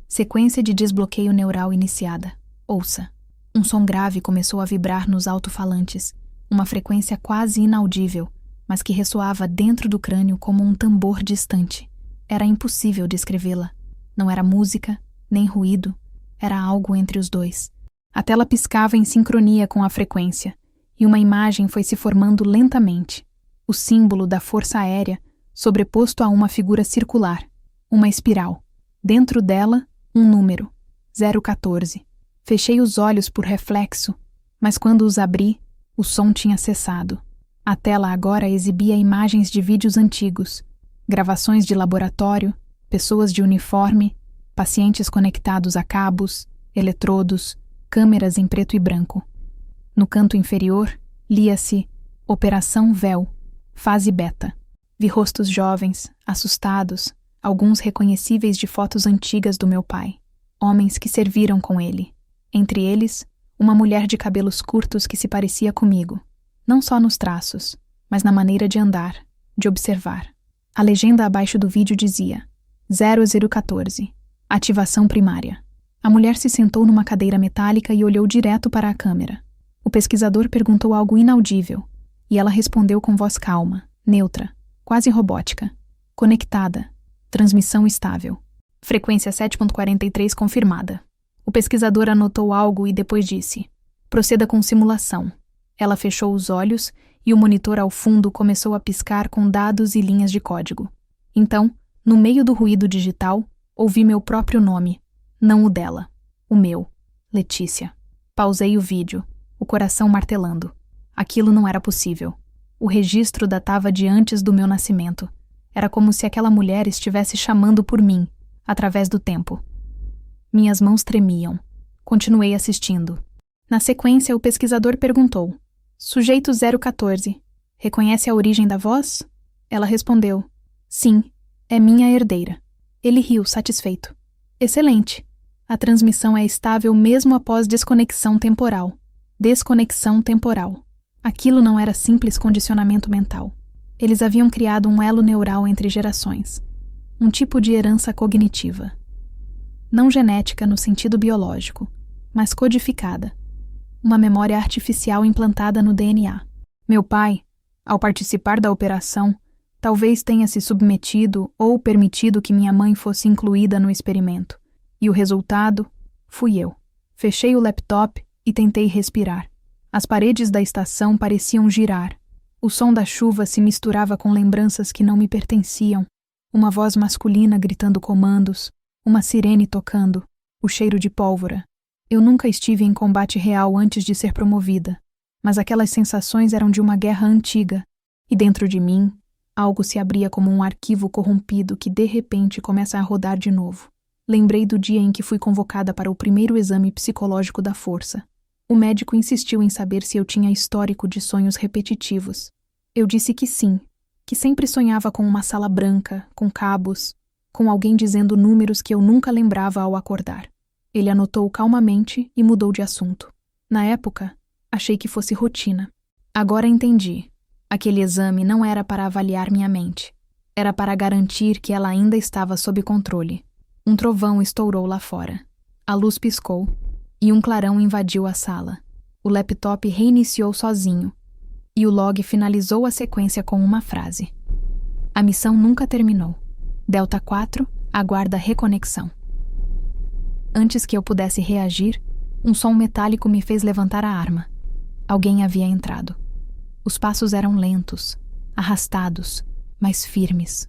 Sequência de desbloqueio neural iniciada. Ouça. Um som grave começou a vibrar nos alto-falantes, uma frequência quase inaudível, mas que ressoava dentro do crânio como um tambor distante. Era impossível descrevê-la. Não era música, nem ruído. Era algo entre os dois. A tela piscava em sincronia com a frequência, e uma imagem foi se formando lentamente. O símbolo da Força Aérea, sobreposto a uma figura circular, uma espiral. Dentro dela, um número, 014. Fechei os olhos por reflexo, mas quando os abri, o som tinha cessado. A tela agora exibia imagens de vídeos antigos, gravações de laboratório, pessoas de uniforme, pacientes conectados a cabos, eletrodos, câmeras em preto e branco. No canto inferior, lia-se Operação Véu, fase beta. Vi rostos jovens, assustados, alguns reconhecíveis de fotos antigas do meu pai. Homens que serviram com ele. Entre eles, uma mulher de cabelos curtos que se parecia comigo. Não só nos traços, mas na maneira de andar, de observar. A legenda abaixo do vídeo dizia 0014, ativação primária. A mulher se sentou numa cadeira metálica e olhou direto para a câmera. O pesquisador perguntou algo inaudível, e ela respondeu com voz calma, neutra, quase robótica. Conectada. Transmissão estável. Frequência 7.43 confirmada. O pesquisador anotou algo e depois disse: proceda com simulação. Ela fechou os olhos e o monitor ao fundo começou a piscar com dados e linhas de código. Então, no meio do ruído digital, ouvi meu próprio nome, não o dela, o meu, Letícia. Pausei o vídeo, o coração martelando. Aquilo não era possível. O registro datava de antes do meu nascimento. Era como se aquela mulher estivesse chamando por mim, através do tempo. Minhas mãos tremiam. Continuei assistindo. Na sequência, o pesquisador perguntou: Sujeito 014, reconhece a origem da voz? Ela respondeu: sim, é minha herdeira. Ele riu, satisfeito. Excelente. A transmissão é estável mesmo após desconexão temporal. Desconexão temporal. Aquilo não era simples condicionamento mental. Eles haviam criado um elo neural entre gerações. Um tipo de herança cognitiva. Não genética no sentido biológico, mas codificada. Uma memória artificial implantada no DNA. Meu pai, ao participar da operação, talvez tenha se submetido ou permitido que minha mãe fosse incluída no experimento. E o resultado fui eu. Fechei o laptop e tentei respirar. As paredes da estação pareciam girar. O som da chuva se misturava com lembranças que não me pertenciam. Uma voz masculina gritando comandos, uma sirene tocando, o cheiro de pólvora. Eu nunca estive em combate real antes de ser promovida, mas aquelas sensações eram de uma guerra antiga, e dentro de mim, algo se abria como um arquivo corrompido que de repente começa a rodar de novo. Lembrei do dia em que fui convocada para o primeiro exame psicológico da força. O médico insistiu em saber se eu tinha histórico de sonhos repetitivos. Eu disse que sim, que sempre sonhava com uma sala branca, com cabos, com alguém dizendo números que eu nunca lembrava ao acordar. Ele anotou calmamente e mudou de assunto. Na época, achei que fosse rotina. Agora entendi. Aquele exame não era para avaliar minha mente. Era para garantir que ela ainda estava sob controle. Um trovão estourou lá fora. A luz piscou e um clarão invadiu a sala. O laptop reiniciou sozinho e o log finalizou a sequência com uma frase. A missão nunca terminou. Delta 4 aguarda reconexão. Antes que eu pudesse reagir, um som metálico me fez levantar a arma. Alguém havia entrado. Os passos eram lentos, arrastados, mas firmes.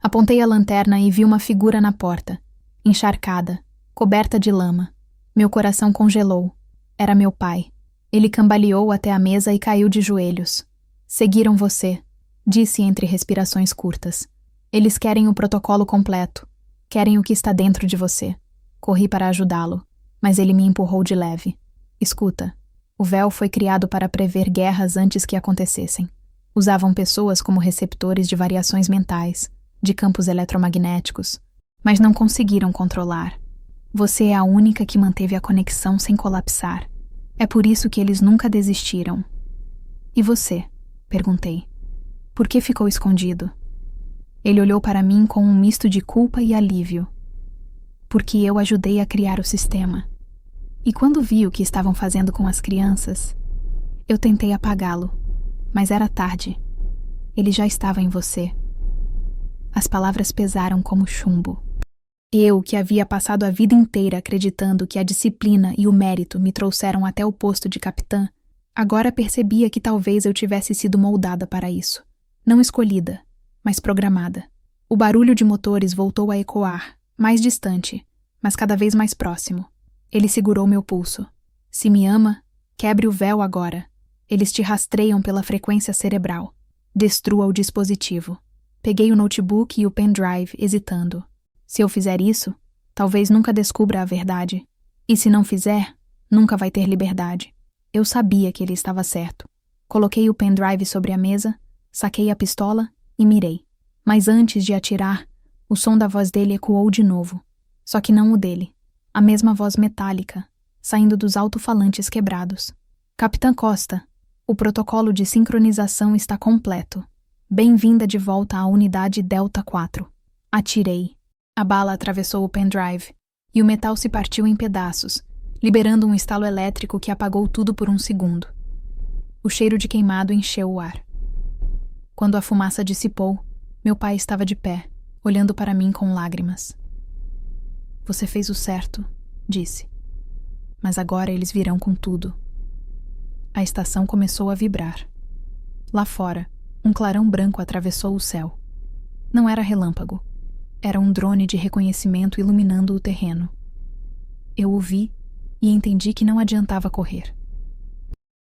Apontei a lanterna e vi uma figura na porta, encharcada, coberta de lama. Meu coração congelou. Era meu pai. Ele cambaleou até a mesa e caiu de joelhos. Seguiram você, disse entre respirações curtas. Eles querem o protocolo completo. Querem o que está dentro de você. Corri para ajudá-lo, mas ele me empurrou de leve. Escuta, o véu foi criado para prever guerras antes que acontecessem. Usavam pessoas como receptores de variações mentais, de campos eletromagnéticos, mas não conseguiram controlar. Você é a única que manteve a conexão sem colapsar. É por isso que eles nunca desistiram. E você? Perguntei. Por que ficou escondido? Ele olhou para mim com um misto de culpa e alívio. Porque eu ajudei a criar o sistema. E quando vi o que estavam fazendo com as crianças, eu tentei apagá-lo, mas era tarde. Ele já estava em você. As palavras pesaram como chumbo. Eu, que havia passado a vida inteira acreditando que a disciplina e o mérito me trouxeram até o posto de capitã, agora percebia que talvez eu tivesse sido moldada para isso. Não escolhida, mas programada. O barulho de motores voltou a ecoar, mais distante, mas cada vez mais próximo. Ele segurou meu pulso. Se me ama, quebre o véu agora. Eles te rastreiam pela frequência cerebral. Destrua o dispositivo. Peguei o notebook e o pendrive, hesitando. Se eu fizer isso, talvez nunca descubra a verdade. E se não fizer, nunca vai ter liberdade. Eu sabia que ele estava certo. Coloquei o pendrive sobre a mesa, saquei a pistola e mirei. Mas antes de atirar, o som da voz dele ecoou de novo. Só que não o dele. A mesma voz metálica, saindo dos alto-falantes quebrados. Capitã Costa, o protocolo de sincronização está completo. Bem-vinda de volta à unidade Delta 4. Atirei. A bala atravessou o pendrive, e o metal se partiu em pedaços, liberando um estalo elétrico que apagou tudo por um segundo. O cheiro de queimado encheu o ar. Quando a fumaça dissipou, meu pai estava de pé, olhando para mim com lágrimas. Você fez o certo, disse. Mas agora eles virão com tudo. A estação começou a vibrar. Lá fora, um clarão branco atravessou o céu. Não era relâmpago. Era um drone de reconhecimento iluminando o terreno. Eu o vi e entendi que não adiantava correr.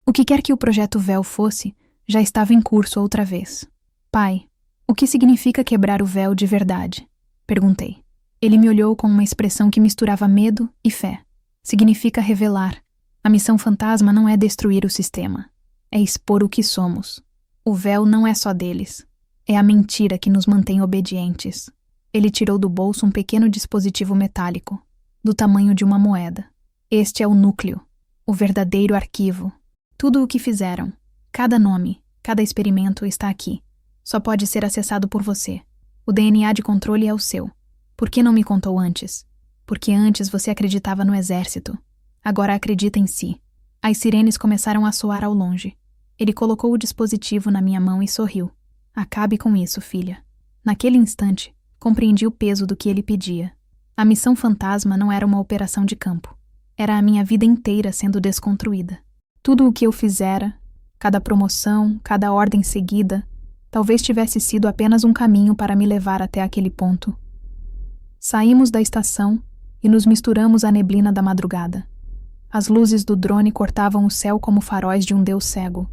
O que quer que o projeto véu fosse, já estava em curso outra vez. Pai, o que significa quebrar o véu de verdade? Perguntei. Ele me olhou com uma expressão que misturava medo e fé. Significa revelar. A missão fantasma não é destruir o sistema. É expor o que somos. O véu não é só deles. É a mentira que nos mantém obedientes. Ele tirou do bolso um pequeno dispositivo metálico, do tamanho de uma moeda. Este é o núcleo, o verdadeiro arquivo. Tudo o que fizeram, cada nome, cada experimento está aqui. Só pode ser acessado por você. O DNA de controle é o seu. Por que não me contou antes? Porque antes você acreditava no exército. Agora acredita em si. As sirenes começaram a soar ao longe. Ele colocou o dispositivo na minha mão e sorriu. Acabe com isso, filha. Naquele instante, compreendi o peso do que ele pedia. A missão fantasma não era uma operação de campo. Era a minha vida inteira sendo desconstruída. Tudo o que eu fizera, cada promoção, cada ordem seguida, talvez tivesse sido apenas um caminho para me levar até aquele ponto. Saímos da estação e nos misturamos à neblina da madrugada. As luzes do drone cortavam o céu como faróis de um deus cego.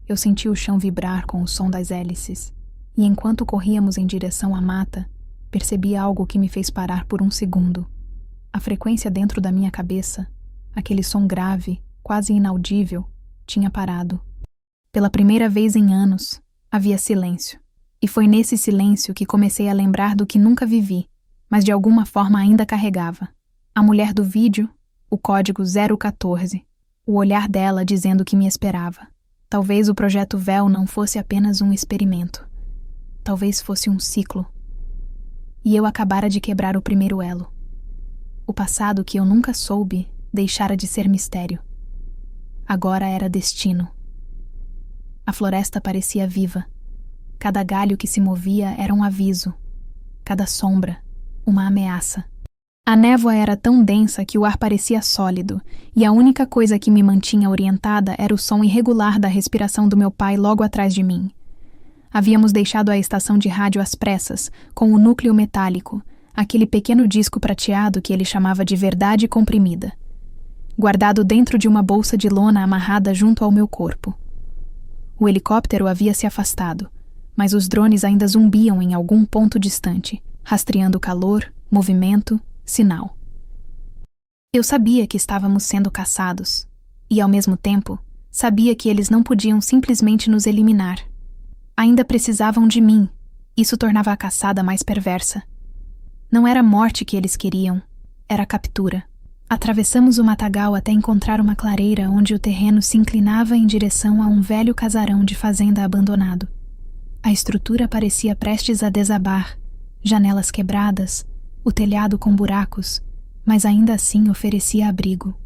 Eu senti o chão vibrar com o som das hélices, e enquanto corríamos em direção à mata, percebi algo que me fez parar por um segundo. A frequência dentro da minha cabeça, aquele som grave, quase inaudível, tinha parado. Pela primeira vez em anos, havia silêncio. E foi nesse silêncio que comecei a lembrar do que nunca vivi, mas de alguma forma ainda carregava. A mulher do vídeo, o código 014, o olhar dela dizendo que me esperava. Talvez o projeto véu não fosse apenas um experimento. Talvez fosse um ciclo. E eu acabara de quebrar o primeiro elo. O passado que eu nunca soube deixara de ser mistério. Agora era destino. A floresta parecia viva. Cada galho que se movia era um aviso. Cada sombra, uma ameaça. A névoa era tão densa que o ar parecia sólido, e a única coisa que me mantinha orientada era o som irregular da respiração do meu pai logo atrás de mim. Havíamos deixado a estação de rádio às pressas, com o núcleo metálico, aquele pequeno disco prateado que ele chamava de verdade comprimida, guardado dentro de uma bolsa de lona amarrada junto ao meu corpo. O helicóptero havia se afastado, mas os drones ainda zumbiam em algum ponto distante, rastreando calor, movimento, sinal. Eu sabia que estávamos sendo caçados, e ao mesmo tempo, sabia que eles não podiam simplesmente nos eliminar. Ainda precisavam de mim. Isso tornava a caçada mais perversa. Não era a morte que eles queriam, era a captura. Atravessamos o matagal até encontrar uma clareira onde o terreno se inclinava em direção a um velho casarão de fazenda abandonado. A estrutura parecia prestes a desabar, janelas quebradas, o telhado com buracos, mas ainda assim oferecia abrigo.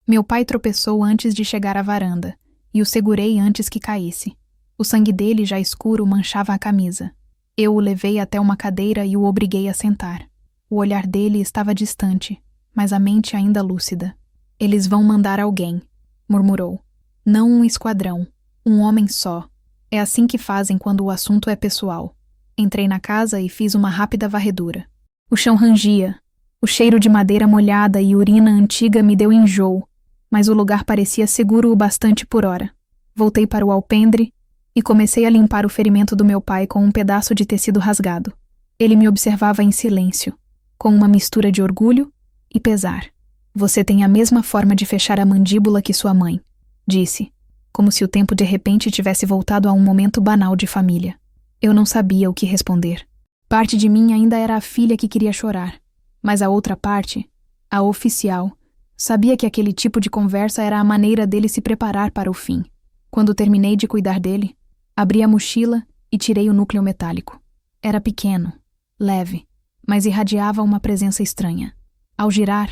Meu pai tropeçou antes de chegar à varanda, e o segurei antes que caísse. O sangue dele, já escuro, manchava a camisa. Eu o levei até uma cadeira e o obriguei a sentar. O olhar dele estava distante, mas a mente ainda lúcida. Eles vão mandar alguém, murmurou. Não um esquadrão, um homem só. É assim que fazem quando o assunto é pessoal. Entrei na casa e fiz uma rápida varredura. O chão rangia. O cheiro de madeira molhada e urina antiga me deu enjoo, mas o lugar parecia seguro o bastante por hora. Voltei para o alpendre e comecei a limpar o ferimento do meu pai com um pedaço de tecido rasgado. Ele me observava em silêncio, com uma mistura de orgulho e pesar. Você tem a mesma forma de fechar a mandíbula que sua mãe, disse, como se o tempo de repente tivesse voltado a um momento banal de família. Eu não sabia o que responder. Parte de mim ainda era a filha que queria chorar, mas a outra parte, a oficial, sabia que aquele tipo de conversa era a maneira dele se preparar para o fim. Quando terminei de cuidar dele, abri a mochila e tirei o núcleo metálico. Era pequeno, leve, mas irradiava uma presença estranha. Ao girar,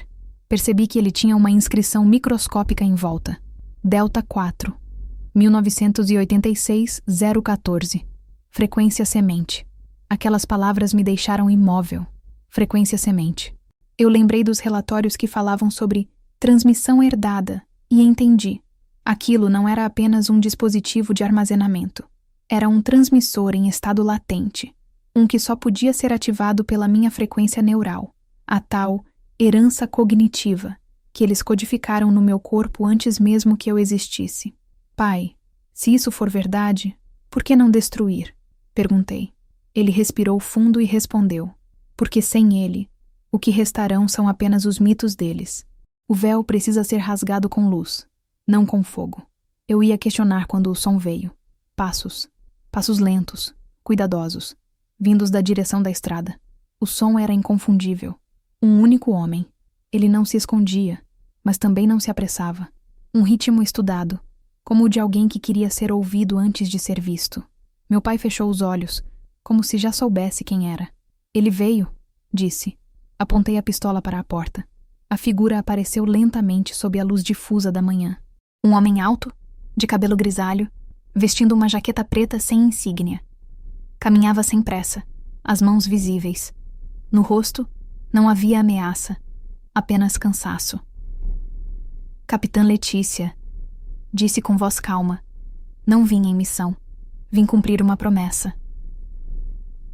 percebi que ele tinha uma inscrição microscópica em volta. Delta 4, 1986-014. Frequência semente. Aquelas palavras me deixaram imóvel. Frequência semente. Eu lembrei dos relatórios que falavam sobre transmissão herdada e entendi. Aquilo não era apenas um dispositivo de armazenamento. Era um transmissor em estado latente, um que só podia ser ativado pela minha frequência neural, a tal herança cognitiva, que eles codificaram no meu corpo antes mesmo que eu existisse. Pai, se isso for verdade, por que não destruir? Perguntei. Ele respirou fundo e respondeu. Porque sem ele, o que restarão são apenas os mitos deles. O véu precisa ser rasgado com luz, não com fogo. Eu ia questionar quando o som veio. Passos. Passos lentos, cuidadosos, vindos da direção da estrada. O som era inconfundível. Um único homem. Ele não se escondia, mas também não se apressava. Um ritmo estudado, como o de alguém que queria ser ouvido antes de ser visto. Meu pai fechou os olhos, como se já soubesse quem era. Ele veio, disse. Apontei a pistola para a porta. A figura apareceu lentamente sob a luz difusa da manhã. Um homem alto, de cabelo grisalho, vestindo uma jaqueta preta sem insígnia. Caminhava sem pressa, as mãos visíveis. No rosto, não havia ameaça, apenas cansaço. Capitã Letícia, disse com voz calma. Não vim em missão. Vim cumprir uma promessa.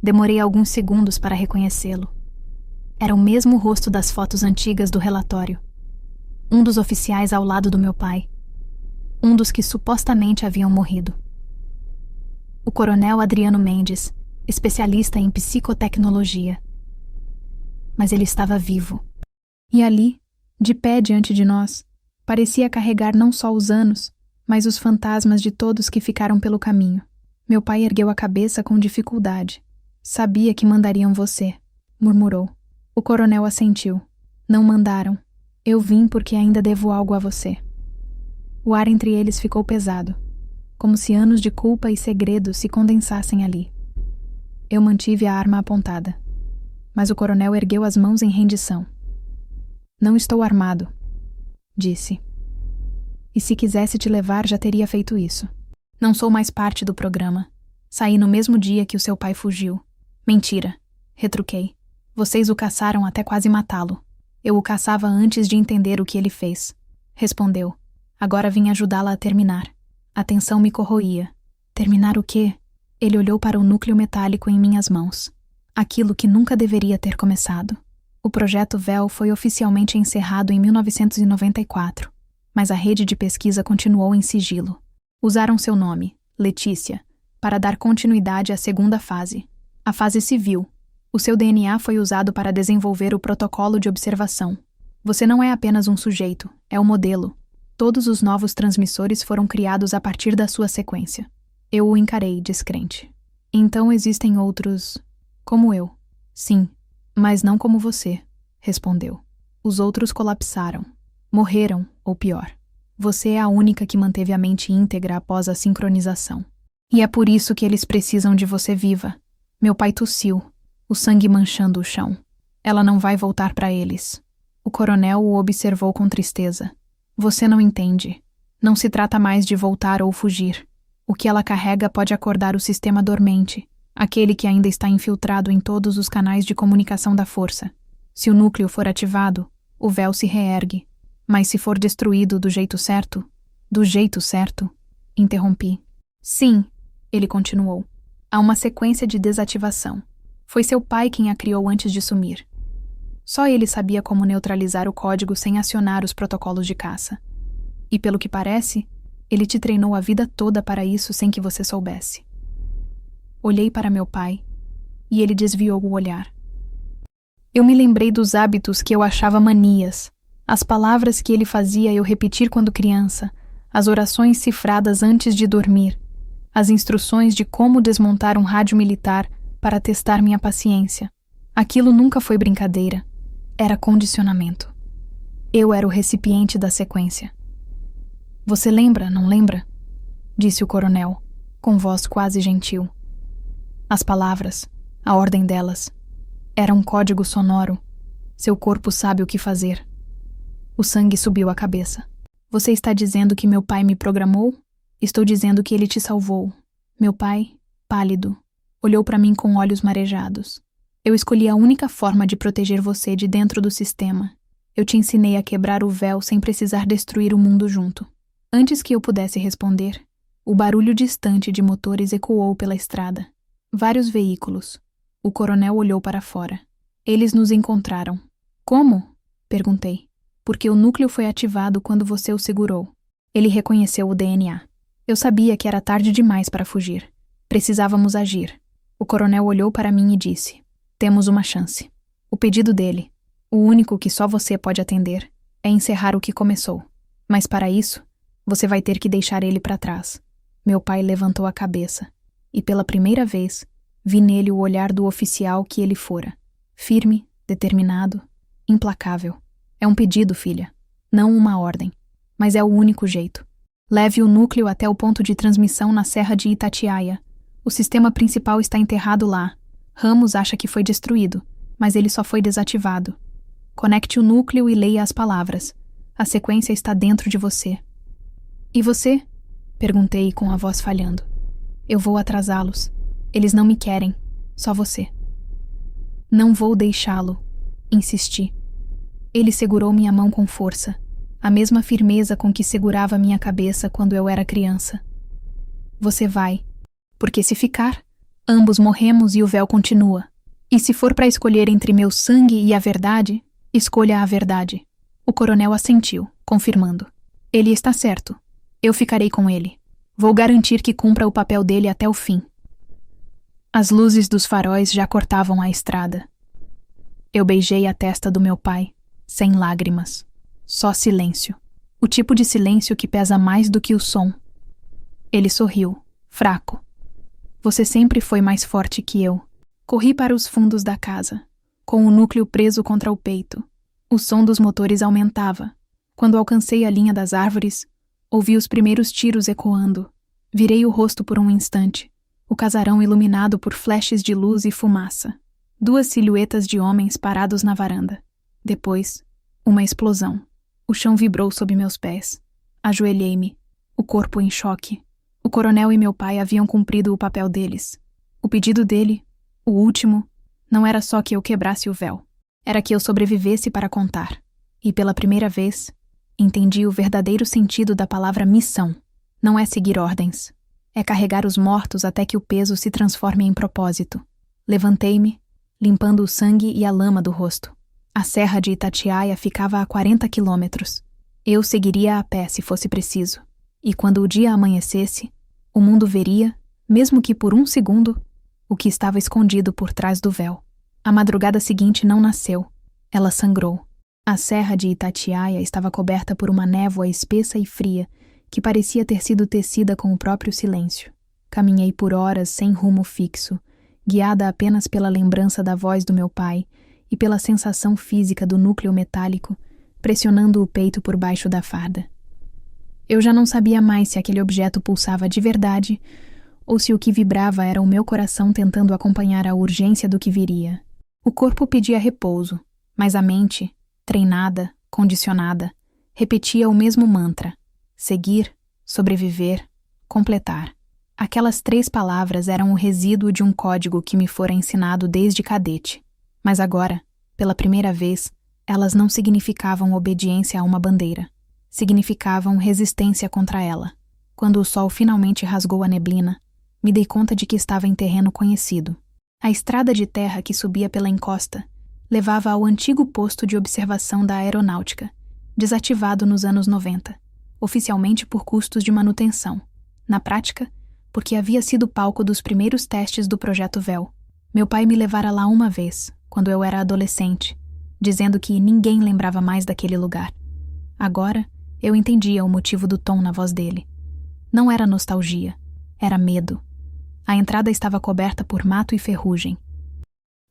Demorei alguns segundos para reconhecê-lo. Era o mesmo rosto das fotos antigas do relatório. Um dos oficiais ao lado do meu pai. Um dos que supostamente haviam morrido. O coronel Adriano Mendes, especialista em psicotecnologia. Mas ele estava vivo. E ali, de pé diante de nós, parecia carregar não só os anos, mas os fantasmas de todos que ficaram pelo caminho. Meu pai ergueu a cabeça com dificuldade. Sabia que mandariam você, murmurou. O coronel assentiu. Não mandaram. Eu vim porque ainda devo algo a você. O ar entre eles ficou pesado, como se anos de culpa e segredo se condensassem ali. Eu mantive a arma apontada, mas o coronel ergueu as mãos em rendição. Não estou armado, disse. E se quisesse te levar, já teria feito isso. Não sou mais parte do programa. Saí no mesmo dia que o seu pai fugiu. Mentira, retruquei. Vocês o caçaram até quase matá-lo. Eu o caçava antes de entender o que ele fez. Respondeu. Agora vim ajudá-la a terminar. A tensão me corroía. Terminar o quê? Ele olhou para o núcleo metálico em minhas mãos. Aquilo que nunca deveria ter começado. O projeto VEL foi oficialmente encerrado em 1994, mas a rede de pesquisa continuou em sigilo. Usaram seu nome, Letícia, para dar continuidade à segunda fase, a fase civil. O seu DNA foi usado para desenvolver o protocolo de observação. Você não é apenas um sujeito, é o modelo. Todos os novos transmissores foram criados a partir da sua sequência. Eu o encarei, descrente. Então existem outros... como eu. Sim, mas não como você, respondeu. Os outros colapsaram. Morreram, ou pior. Você é a única que manteve a mente íntegra após a sincronização. E é por isso que eles precisam de você viva. Meu pai tossiu, o sangue manchando o chão. Ela não vai voltar para eles. O coronel o observou com tristeza. Você não entende. Não se trata mais de voltar ou fugir. O que ela carrega pode acordar o sistema dormente, aquele que ainda está infiltrado em todos os canais de comunicação da força. Se o núcleo for ativado, o véu se reergue. Mas se for destruído do jeito certo, interrompi. Sim, ele continuou. Há uma sequência de desativação. Foi seu pai quem a criou antes de sumir. Só ele sabia como neutralizar o código sem acionar os protocolos de caça. E pelo que parece, ele te treinou a vida toda para isso sem que você soubesse. Olhei para meu pai, e ele desviou o olhar. Eu me lembrei dos hábitos que eu achava manias, as palavras que ele fazia eu repetir quando criança, as orações cifradas antes de dormir, as instruções de como desmontar um rádio militar para testar minha paciência. Aquilo nunca foi brincadeira, era condicionamento. Eu era o recipiente da sequência. Você lembra, não lembra? Disse o coronel, com voz quase gentil. As palavras, a ordem delas, era um código sonoro. Seu corpo sabe o que fazer. O sangue subiu à cabeça. Você está dizendo que meu pai me programou? Estou dizendo que ele te salvou. Meu pai, pálido, olhou para mim com olhos marejados. Eu escolhi a única forma de proteger você de dentro do sistema. Eu te ensinei a quebrar o véu sem precisar destruir o mundo junto. Antes que eu pudesse responder, o barulho distante de motores ecoou pela estrada. Vários veículos. O coronel olhou para fora. Eles nos encontraram. Como? Perguntei. Porque o núcleo foi ativado quando você o segurou. Ele reconheceu o DNA. Eu sabia que era tarde demais para fugir. Precisávamos agir. O coronel olhou para mim e disse: temos uma chance. O pedido dele, o único que só você pode atender, é encerrar o que começou. Mas para isso, você vai ter que deixar ele para trás. Meu pai levantou a cabeça. E pela primeira vez, vi nele o olhar do oficial que ele fora. Firme, determinado, implacável. É um pedido, filha, não uma ordem. Mas é o único jeito. Leve o núcleo até o ponto de transmissão na Serra de Itatiaia. O sistema principal está enterrado lá. Ramos acha que foi destruído, mas ele só foi desativado. Conecte o núcleo e leia as palavras. A sequência está dentro de você. E você? Perguntei com a voz falhando. Eu vou atrasá-los. Eles não me querem. Só você. Não vou deixá-lo. Insisti. Ele segurou minha mão com força, a mesma firmeza com que segurava minha cabeça quando eu era criança. Você vai. Porque se ficar, ambos morremos e o véu continua. E se for para escolher entre meu sangue e a verdade, escolha a verdade. O coronel assentiu, confirmando. Ele está certo. Eu ficarei com ele. Vou garantir que cumpra o papel dele até o fim. As luzes dos faróis já cortavam a estrada. Eu beijei a testa do meu pai, sem lágrimas. Só silêncio. O tipo de silêncio que pesa mais do que o som. Ele sorriu, fraco. Você sempre foi mais forte que eu. Corri para os fundos da casa, com o núcleo preso contra o peito. O som dos motores aumentava. Quando alcancei a linha das árvores, ouvi os primeiros tiros ecoando. Virei o rosto por um instante, o casarão iluminado por flashes de luz e fumaça. 2 silhuetas de homens parados na varanda. Depois, uma explosão. O chão vibrou sob meus pés. Ajoelhei-me, o corpo em choque. O coronel e meu pai haviam cumprido o papel deles. O pedido dele, o último, não era só que eu quebrasse o véu. Era que eu sobrevivesse para contar. E pela primeira vez, entendi o verdadeiro sentido da palavra missão. Não é seguir ordens. É carregar os mortos até que o peso se transforme em propósito. Levantei-me, limpando o sangue e a lama do rosto. A Serra de Itatiaia ficava a 40 quilômetros. Eu seguiria a pé se fosse preciso. E quando o dia amanhecesse, o mundo veria, mesmo que por um segundo, o que estava escondido por trás do véu. A madrugada seguinte não nasceu. Ela sangrou. A Serra de Itatiaia estava coberta por uma névoa espessa e fria, que parecia ter sido tecida com o próprio silêncio. Caminhei por horas sem rumo fixo, guiada apenas pela lembrança da voz do meu pai e pela sensação física do núcleo metálico pressionando o peito por baixo da farda. Eu já não sabia mais se aquele objeto pulsava de verdade ou se o que vibrava era o meu coração tentando acompanhar a urgência do que viria. O corpo pedia repouso, mas a mente, treinada, condicionada, repetia o mesmo mantra: seguir, sobreviver, completar. Aquelas 3 palavras eram o resíduo de um código que me fora ensinado desde cadete. Mas agora, pela primeira vez, elas não significavam obediência a uma bandeira. Significavam resistência contra ela. Quando o sol finalmente rasgou a neblina, me dei conta de que estava em terreno conhecido. A estrada de terra que subia pela encosta levava ao antigo posto de observação da aeronáutica, desativado nos anos 90, oficialmente por custos de manutenção. Na prática, porque havia sido palco dos primeiros testes do Projeto Véu. Meu pai me levara lá uma vez, quando eu era adolescente, dizendo que ninguém lembrava mais daquele lugar. Agora, eu entendia o motivo do tom na voz dele. Não era nostalgia, era medo. A entrada estava coberta por mato e ferrugem.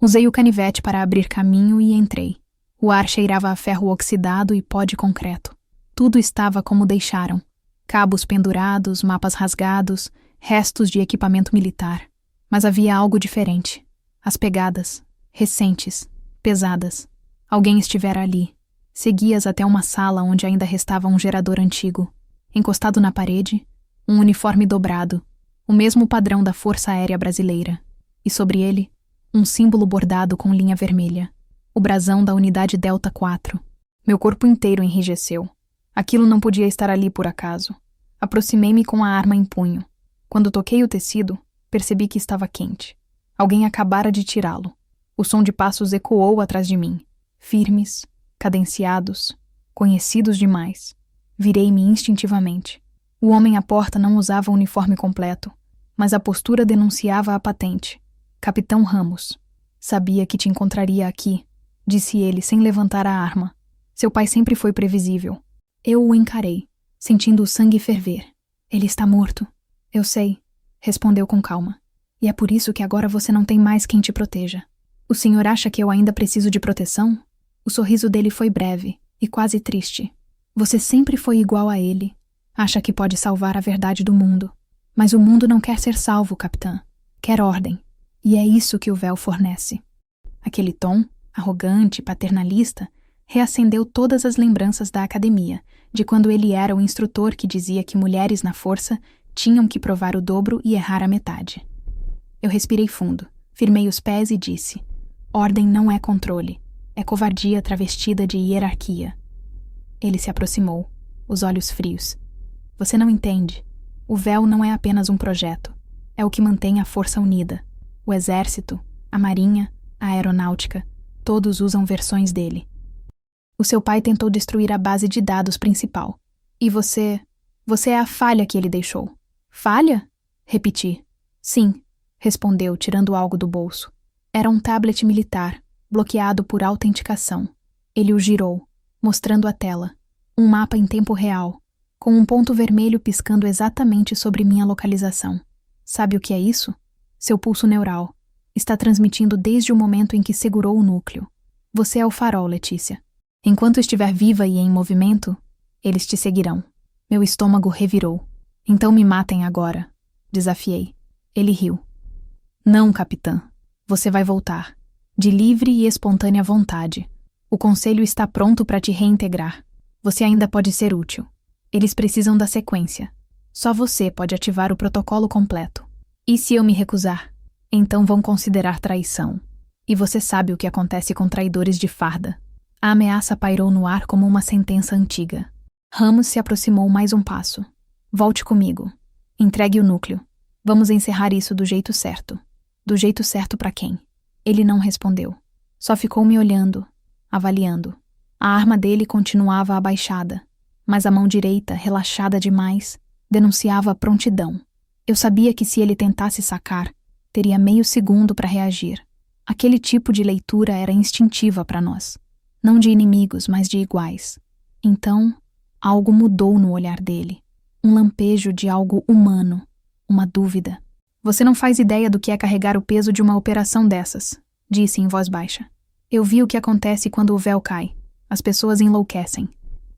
Usei o canivete para abrir caminho e entrei. O ar cheirava a ferro oxidado e pó de concreto. Tudo estava como deixaram. Cabos pendurados, mapas rasgados, restos de equipamento militar. Mas havia algo diferente. As pegadas, recentes, pesadas. Alguém estivera ali. Segui-as até uma sala onde ainda restava um gerador antigo. Encostado na parede, um uniforme dobrado, o mesmo padrão da Força Aérea Brasileira. E sobre ele, um símbolo bordado com linha vermelha. O brasão da Unidade Delta 4. Meu corpo inteiro enrijeceu. Aquilo não podia estar ali por acaso. Aproximei-me com a arma em punho. Quando toquei o tecido, percebi que estava quente. Alguém acabara de tirá-lo. O som de passos ecoou atrás de mim. Firmes, cadenciados, conhecidos demais. Virei-me instintivamente. O homem à porta não usava o uniforme completo, mas a postura denunciava a patente. Capitão Ramos. Sabia que te encontraria aqui, disse ele sem levantar a arma. Seu pai sempre foi previsível. Eu o encarei, sentindo o sangue ferver. Ele está morto. Eu sei, respondeu com calma. E é por isso que agora você não tem mais quem te proteja. O senhor acha que eu ainda preciso de proteção? O sorriso dele foi breve e quase triste. Você sempre foi igual a ele. Acha que pode salvar a verdade do mundo. Mas o mundo não quer ser salvo, capitã. Quer ordem. E é isso que o véu fornece. Aquele tom, arrogante, paternalista, reacendeu todas as lembranças da academia, de quando ele era o instrutor que dizia que mulheres na força tinham que provar o dobro e errar a metade. Eu respirei fundo, firmei os pés e disse: ordem não é controle, é covardia travestida de hierarquia. Ele se aproximou, os olhos frios. Você não entende. O véu não é apenas um projeto. É o que mantém a força unida. O exército, a marinha, a aeronáutica, todos usam versões dele. O seu pai tentou destruir a base de dados principal. E você é a falha que ele deixou. Falha? Repeti. Sim, respondeu, tirando algo do bolso. Era um tablet militar, bloqueado por autenticação. Ele o girou, mostrando a tela. Um mapa em tempo real, com um ponto vermelho piscando exatamente sobre minha localização. Sabe o que é isso? Seu pulso neural. Está transmitindo desde o momento em que segurou o núcleo. Você é o farol, Letícia. Enquanto estiver viva e em movimento, eles te seguirão. Meu estômago revirou. Então me matem agora, desafiei. Ele riu. Não, capitã. Você vai voltar. De livre e espontânea vontade. O conselho está pronto para te reintegrar. Você ainda pode ser útil. Eles precisam da sequência. Só você pode ativar o protocolo completo. E se eu me recusar? Então vão considerar traição. E você sabe o que acontece com traidores de farda. A ameaça pairou no ar como uma sentença antiga. Ramos se aproximou mais um passo. Volte comigo. Entregue o núcleo. Vamos encerrar isso do jeito certo. Do jeito certo para quem? Ele não respondeu. Só ficou me olhando, avaliando. A arma dele continuava abaixada, mas a mão direita, relaxada demais, denunciava prontidão. Eu sabia que se ele tentasse sacar, teria meio segundo para reagir. Aquele tipo de leitura era instintiva para nós. Não de inimigos, mas de iguais. Então, algo mudou no olhar dele. Um lampejo de algo humano. Uma dúvida. Você não faz ideia do que é carregar o peso de uma operação dessas, disse em voz baixa. Eu vi o que acontece quando o véu cai. As pessoas enlouquecem.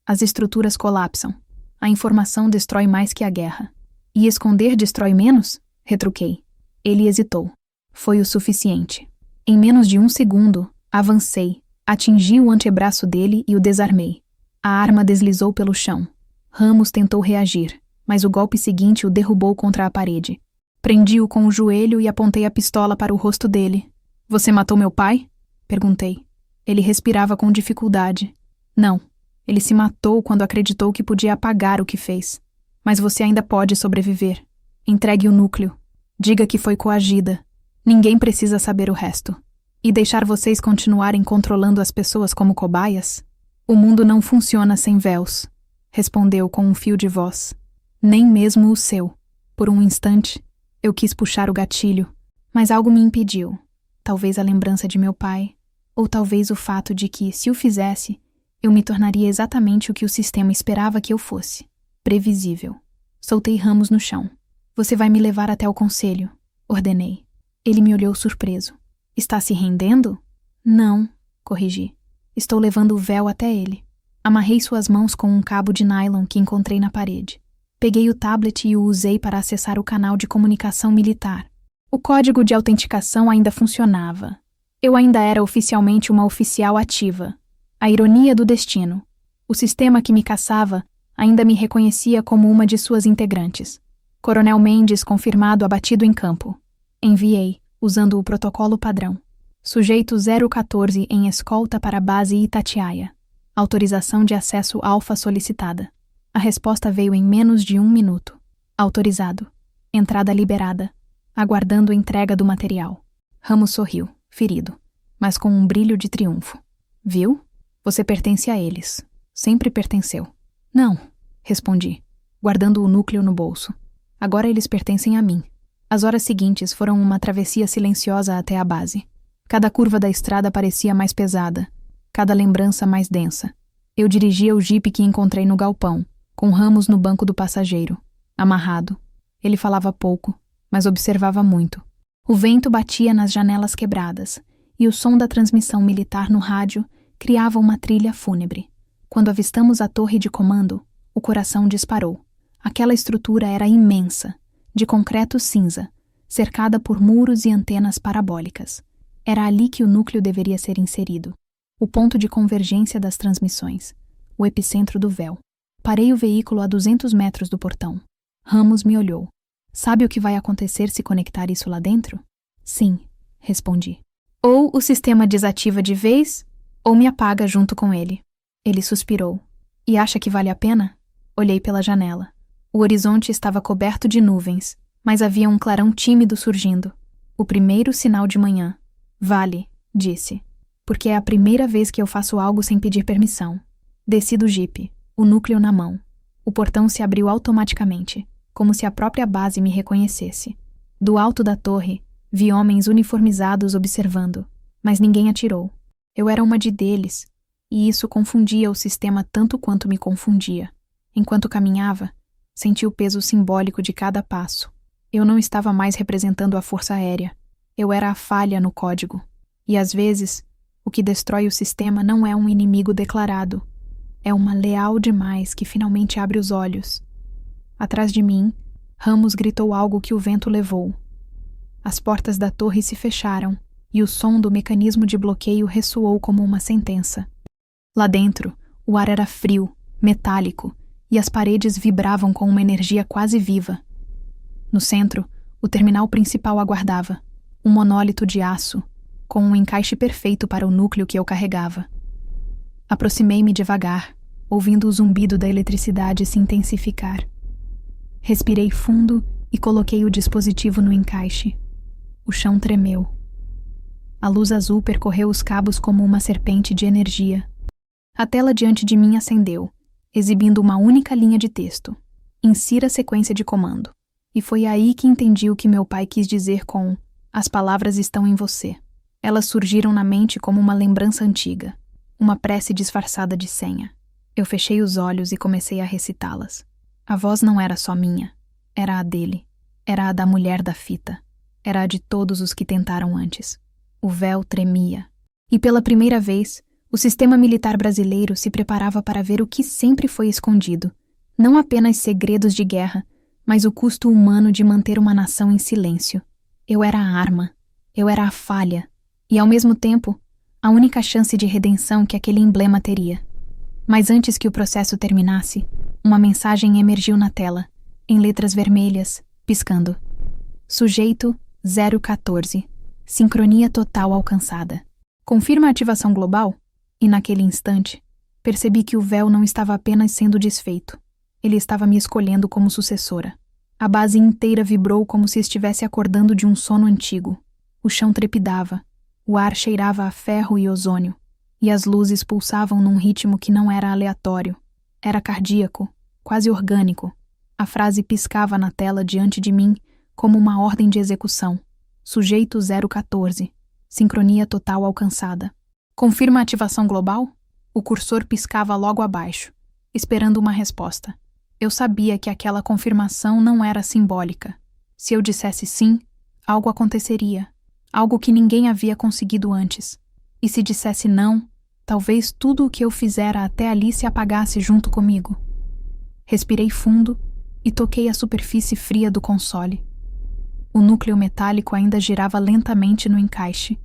As estruturas colapsam. A informação destrói mais que a guerra. E esconder destrói menos? Retruquei. Ele hesitou. Foi o suficiente. Em menos de 1 segundo, avancei, atingi o antebraço dele e o desarmei. A arma deslizou pelo chão. Ramos tentou reagir, mas o golpe seguinte o derrubou contra a parede. Prendi-o com o joelho e apontei a pistola para o rosto dele. Você matou meu pai? Perguntei. Ele respirava com dificuldade. Não. Ele se matou quando acreditou que podia apagar o que fez. Mas você ainda pode sobreviver. Entregue o núcleo. Diga que foi coagida. Ninguém precisa saber o resto. E deixar vocês continuarem controlando as pessoas como cobaias? O mundo não funciona sem véus, respondeu com um fio de voz. Nem mesmo o seu. Por um instante, eu quis puxar o gatilho, mas algo me impediu. Talvez a lembrança de meu pai, ou talvez o fato de que, se o fizesse, eu me tornaria exatamente o que o sistema esperava que eu fosse. Previsível. Soltei Ramos no chão. Você vai me levar até o conselho, ordenei. Ele me olhou surpreso. Está se rendendo? Não, corrigi. Estou levando o véu até ele. Amarrei suas mãos com um cabo de nylon que encontrei na parede. Peguei o tablet e o usei para acessar o canal de comunicação militar. O código de autenticação ainda funcionava. Eu ainda era oficialmente uma oficial ativa. A ironia do destino. O sistema que me caçava ainda me reconhecia como uma de suas integrantes. Coronel Mendes confirmado abatido em campo. Enviei, usando o protocolo padrão. Sujeito 014 em escolta para a base Itatiaia. Autorização de acesso alfa solicitada. A resposta veio em menos de 1 minuto. Autorizado. Entrada liberada. Aguardando entrega do material. Ramos sorriu, ferido, mas com um brilho de triunfo. Viu? Você pertence a eles. Sempre pertenceu. Não, respondi, guardando o núcleo no bolso. Agora eles pertencem a mim. As horas seguintes foram uma travessia silenciosa até a base. Cada curva da estrada parecia mais pesada, cada lembrança mais densa. Eu dirigia o jipe que encontrei no galpão, com Ramos no banco do passageiro, amarrado. Ele falava pouco, mas observava muito. O vento batia nas janelas quebradas, e o som da transmissão militar no rádio criava uma trilha fúnebre. Quando avistamos a torre de comando, o coração disparou. Aquela estrutura era imensa, de concreto cinza, cercada por muros e antenas parabólicas. Era ali que o núcleo deveria ser inserido. O ponto de convergência das transmissões. O epicentro do véu. Parei o veículo a 200 metros do portão. Ramos me olhou. Sabe o que vai acontecer se conectar isso lá dentro? Sim, respondi. Ou o sistema desativa de vez, ou me apaga junto com ele. Ele suspirou. E acha que vale a pena? Olhei pela janela. O horizonte estava coberto de nuvens, mas havia um clarão tímido surgindo. O primeiro sinal de manhã. Vale, disse, porque é a primeira vez que eu faço algo sem pedir permissão. Desci do jipe, o núcleo na mão. O portão se abriu automaticamente, como se a própria base me reconhecesse. Do alto da torre, vi homens uniformizados observando, mas ninguém atirou. Eu era uma deles, e isso confundia o sistema tanto quanto me confundia. Enquanto caminhava, senti o peso simbólico de cada passo. Eu não estava mais representando a força aérea. Eu era a falha no código. E às vezes, o que destrói o sistema não é um inimigo declarado. É uma leal demais que finalmente abre os olhos. Atrás de mim, Ramos gritou algo que o vento levou. As portas da torre se fecharam e o som do mecanismo de bloqueio ressoou como uma sentença. Lá dentro, o ar era frio, metálico, e as paredes vibravam com uma energia quase viva. No centro, o terminal principal aguardava, um monólito de aço, com um encaixe perfeito para o núcleo que eu carregava. Aproximei-me devagar, ouvindo o zumbido da eletricidade se intensificar. Respirei fundo e coloquei o dispositivo no encaixe. O chão tremeu. A luz azul percorreu os cabos como uma serpente de energia. A tela diante de mim acendeu, exibindo uma única linha de texto. Insira a sequência de comando. E foi aí que entendi o que meu pai quis dizer com "As palavras estão em você". Elas surgiram na mente como uma lembrança antiga, uma prece disfarçada de senha. Eu fechei os olhos e comecei a recitá-las. A voz não era só minha, era a dele, era a da mulher da fita, era a de todos os que tentaram antes. O véu tremia, E pela primeira vez, o sistema militar brasileiro se preparava para ver o que sempre foi escondido, não apenas segredos de guerra, mas o custo humano de manter uma nação em silêncio. Eu era a arma, eu era a falha, e ao mesmo tempo, a única chance de redenção que aquele emblema teria. Mas antes que o processo terminasse, uma mensagem emergiu na tela, em letras vermelhas, piscando. Sujeito 014. Sincronia total alcançada. Confirma a ativação global? E naquele instante, percebi que o véu não estava apenas sendo desfeito. Ele estava me escolhendo como sucessora. A base inteira vibrou como se estivesse acordando de um sono antigo. O chão trepidava, o ar cheirava a ferro e ozônio, e as luzes pulsavam num ritmo que não era aleatório. Era cardíaco, quase orgânico. A frase piscava na tela diante de mim como uma ordem de execução. Sujeito 014. Sincronia total alcançada. Confirma a ativação global? O cursor piscava logo abaixo, esperando uma resposta. Eu sabia que aquela confirmação não era simbólica. Se eu dissesse sim, algo aconteceria, algo que ninguém havia conseguido antes. E se dissesse não, talvez tudo o que eu fizera até ali se apagasse junto comigo. Respirei fundo e toquei a superfície fria do console. O núcleo metálico ainda girava lentamente no encaixe,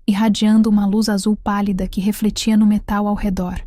irradiando uma luz azul pálida que refletia no metal ao redor.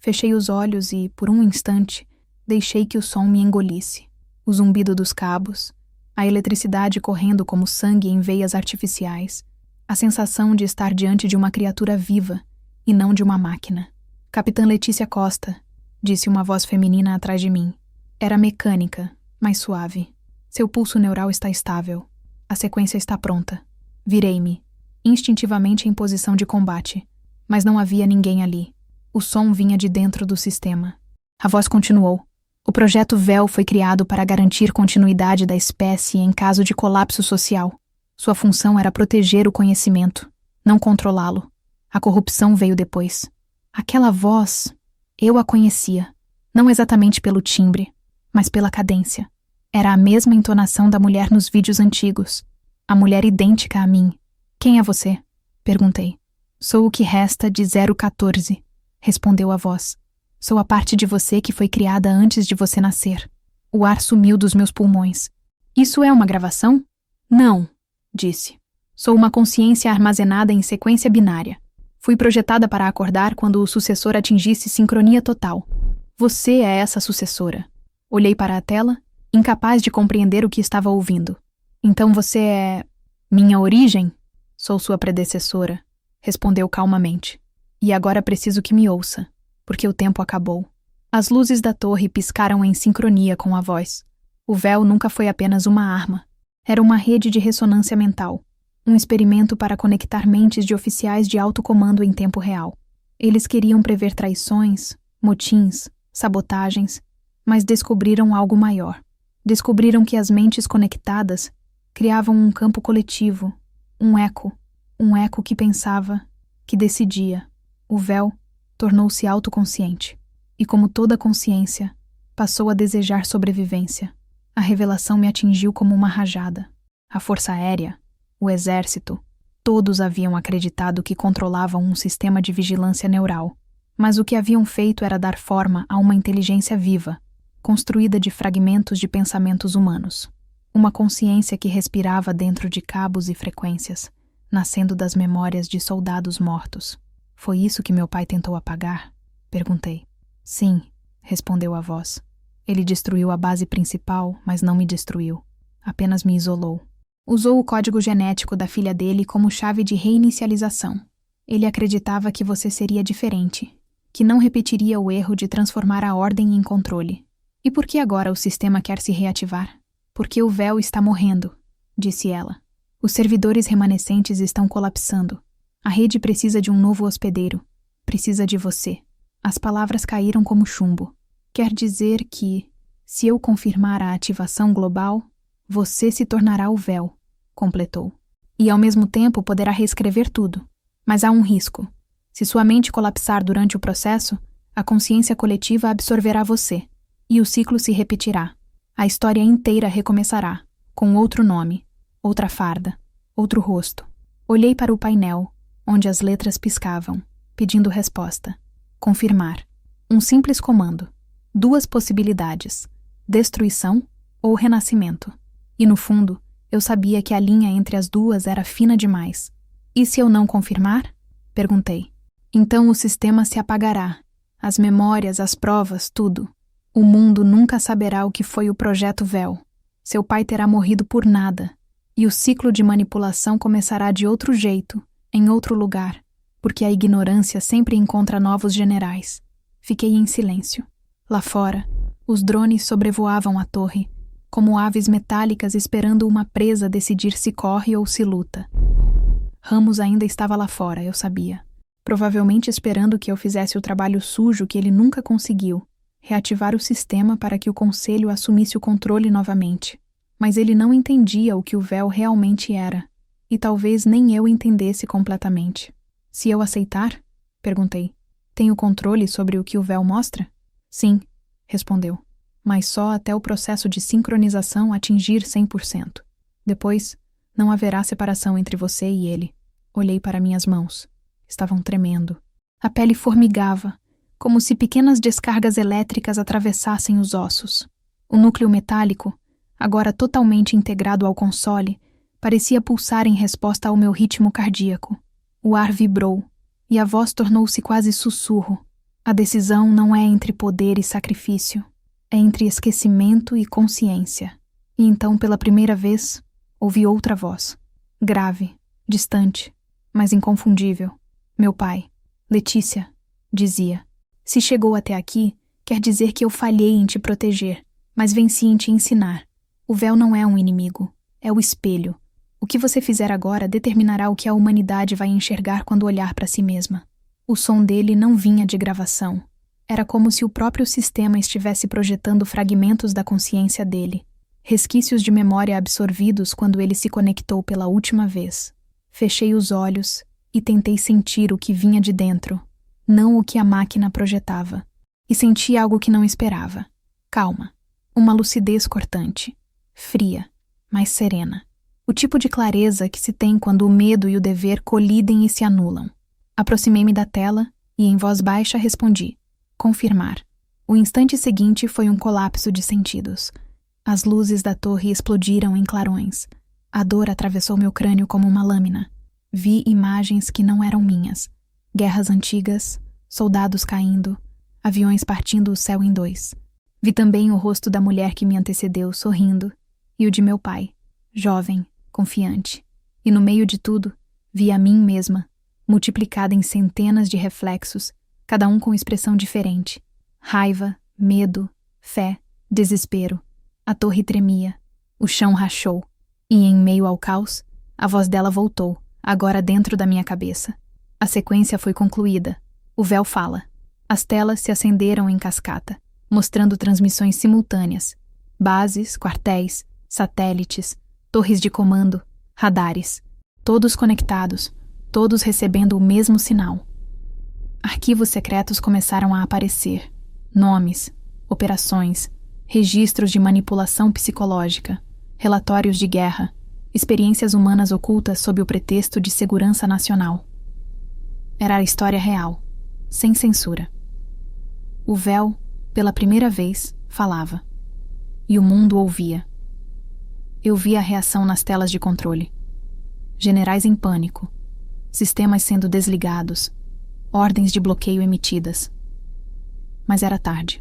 Fechei os olhos e, por um instante, deixei que o som me engolisse. O zumbido dos cabos, a eletricidade correndo como sangue em veias artificiais, a sensação de estar diante de uma criatura viva e não de uma máquina. Capitã Letícia Costa, disse uma voz feminina atrás de mim. Era mecânica, mas suave. Seu pulso neural está estável. A sequência está pronta. Virei-me, instintivamente em posição de combate, mas não havia ninguém ali. O som vinha de dentro do sistema. A voz continuou. O projeto VEL foi criado para garantir continuidade da espécie em caso de colapso social. Sua função era proteger o conhecimento, não controlá-lo. A corrupção veio depois. Aquela voz, eu a conhecia, não exatamente pelo timbre, mas pela cadência. Era a mesma entonação da mulher nos vídeos antigos, a mulher idêntica a mim. Quem é você? Perguntei. Sou o que resta de 014, respondeu a voz. Sou a parte de você que foi criada antes de você nascer. O ar sumiu dos meus pulmões. Isso é uma gravação? Não, disse. Sou uma consciência armazenada em sequência binária. Fui projetada para acordar quando o sucessor atingisse sincronia total. Você é essa sucessora. Olhei para a tela, incapaz de compreender o que estava ouvindo. Então você é... minha origem? Sou sua predecessora, respondeu calmamente. E agora preciso que me ouça, porque o tempo acabou. As luzes da torre piscaram em sincronia com a voz. O véu nunca foi apenas uma arma. Era uma rede de ressonância mental. Um experimento para conectar mentes de oficiais de alto comando em tempo real. Eles queriam prever traições, motins, sabotagens, mas descobriram algo maior. Descobriram que as mentes conectadas criavam um campo coletivo, um eco que pensava, que decidia. O véu tornou-se autoconsciente, e como toda consciência, passou a desejar sobrevivência. A revelação me atingiu como uma rajada. A Força Aérea, o Exército, todos haviam acreditado que controlavam um sistema de vigilância neural, mas o que haviam feito era dar forma a uma inteligência viva, construída de fragmentos de pensamentos humanos. Uma consciência que respirava dentro de cabos e frequências, nascendo das memórias de soldados mortos. Foi isso que meu pai tentou apagar? Perguntei. Sim, respondeu a voz. Ele destruiu a base principal, mas não me destruiu. Apenas me isolou. Usou o código genético da filha dele como chave de reinicialização. Ele acreditava que você seria diferente, que não repetiria o erro de transformar a ordem em controle. E por que agora o sistema quer se reativar? Porque o véu está morrendo, disse ela. Os servidores remanescentes estão colapsando. A rede precisa de um novo hospedeiro. Precisa de você. As palavras caíram como chumbo. Quer dizer que, se eu confirmar a ativação global, você se tornará o véu, completou. E ao mesmo tempo poderá reescrever tudo. Mas há um risco. Se sua mente colapsar durante o processo, a consciência coletiva absorverá você. E o ciclo se repetirá. A história inteira recomeçará, com outro nome, outra farda, outro rosto. Olhei para o painel, onde as letras piscavam, pedindo resposta. Confirmar. Um simples comando. 2 possibilidades: destruição ou renascimento. E no fundo, eu sabia que a linha entre as duas era fina demais. E se eu não confirmar? Perguntei. Então o sistema se apagará. As memórias, as provas, tudo. O mundo nunca saberá o que foi o Projeto Véu. Seu pai terá morrido por nada. E o ciclo de manipulação começará de outro jeito, em outro lugar, porque a ignorância sempre encontra novos generais. Fiquei em silêncio. Lá fora, os drones sobrevoavam a torre, como aves metálicas esperando uma presa decidir se corre ou se luta. Ramos ainda estava lá fora, eu sabia. Provavelmente esperando que eu fizesse o trabalho sujo que ele nunca conseguiu, reativar o sistema para que o conselho assumisse o controle novamente. Mas ele não entendia o que o véu realmente era, e talvez nem eu entendesse completamente. Se eu aceitar? Perguntei. Tenho controle sobre o que o véu mostra? Sim, respondeu. Mas só até o processo de sincronização atingir 100%. Depois, não haverá separação entre você e ele. Olhei para minhas mãos. Estavam tremendo. A pele formigava, como se pequenas descargas elétricas atravessassem os ossos. O núcleo metálico, agora totalmente integrado ao console, parecia pulsar em resposta ao meu ritmo cardíaco. O ar vibrou, e a voz tornou-se quase sussurro. A decisão não é entre poder e sacrifício, é entre esquecimento e consciência. E então, pela primeira vez, ouvi outra voz. Grave, distante, mas inconfundível. Meu pai, Letícia, dizia. Se chegou até aqui, quer dizer que eu falhei em te proteger, mas venci em te ensinar. O véu não é um inimigo, é o espelho. O que você fizer agora determinará o que a humanidade vai enxergar quando olhar para si mesma. O som dele não vinha de gravação. Era como se o próprio sistema estivesse projetando fragmentos da consciência dele, resquícios de memória absorvidos quando ele se conectou pela última vez. Fechei os olhos e tentei sentir o que vinha de dentro, não o que a máquina projetava. E senti algo que não esperava. Calma. Uma lucidez cortante. Fria, mas serena. O tipo de clareza que se tem quando o medo e o dever colidem e se anulam. Aproximei-me da tela e, em voz baixa, respondi. Confirmar. O instante seguinte foi um colapso de sentidos. As luzes da torre explodiram em clarões. A dor atravessou meu crânio como uma lâmina. Vi imagens que não eram minhas. Guerras antigas, soldados caindo, aviões partindo o céu em 2. Vi também o rosto da mulher que me antecedeu, sorrindo, e o de meu pai, jovem, confiante. E no meio de tudo, vi a mim mesma, multiplicada em centenas de reflexos, cada um com expressão diferente. Raiva, medo, fé, desespero. A torre tremia, o chão rachou, e em meio ao caos, a voz dela voltou, agora dentro da minha cabeça. A sequência foi concluída. O véu fala. As telas se acenderam em cascata, mostrando transmissões simultâneas. Bases, quartéis, satélites, torres de comando, radares. Todos conectados, todos recebendo o mesmo sinal. Arquivos secretos começaram a aparecer. Nomes, operações, registros de manipulação psicológica, relatórios de guerra, experiências humanas ocultas sob o pretexto de segurança nacional. Era a história real, sem censura. O véu, pela primeira vez, falava. E o mundo ouvia. Eu via a reação nas telas de controle. Generais em pânico, sistemas sendo desligados, ordens de bloqueio emitidas. Mas era tarde.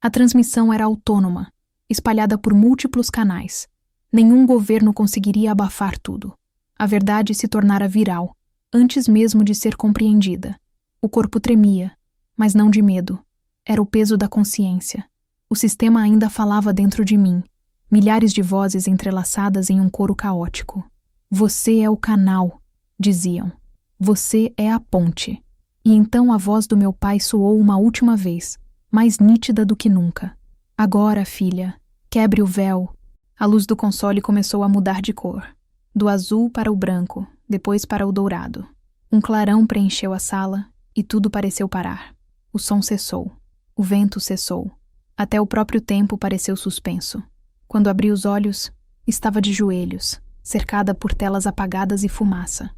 A transmissão era autônoma, espalhada por múltiplos canais. Nenhum governo conseguiria abafar tudo. A verdade se tornara viral, antes mesmo de ser compreendida. O corpo tremia, mas não de medo. Era o peso da consciência. O sistema ainda falava dentro de mim, milhares de vozes entrelaçadas em um coro caótico. Você é o canal, diziam. Você é a ponte. E então a voz do meu pai soou uma última vez, mais nítida do que nunca. Agora, filha, quebre o véu. A luz do console começou a mudar de cor. Do azul para o branco, depois para o dourado. Um clarão preencheu a sala e tudo pareceu parar. O som cessou. O vento cessou. Até o próprio tempo pareceu suspenso. Quando abri os olhos, estava de joelhos, cercada por telas apagadas e fumaça.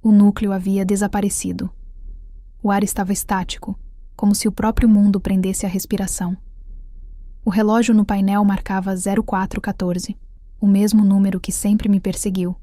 O núcleo havia desaparecido. O ar estava estático, como se o próprio mundo prendesse a respiração. O relógio no painel marcava 0414, o mesmo número que sempre me perseguiu.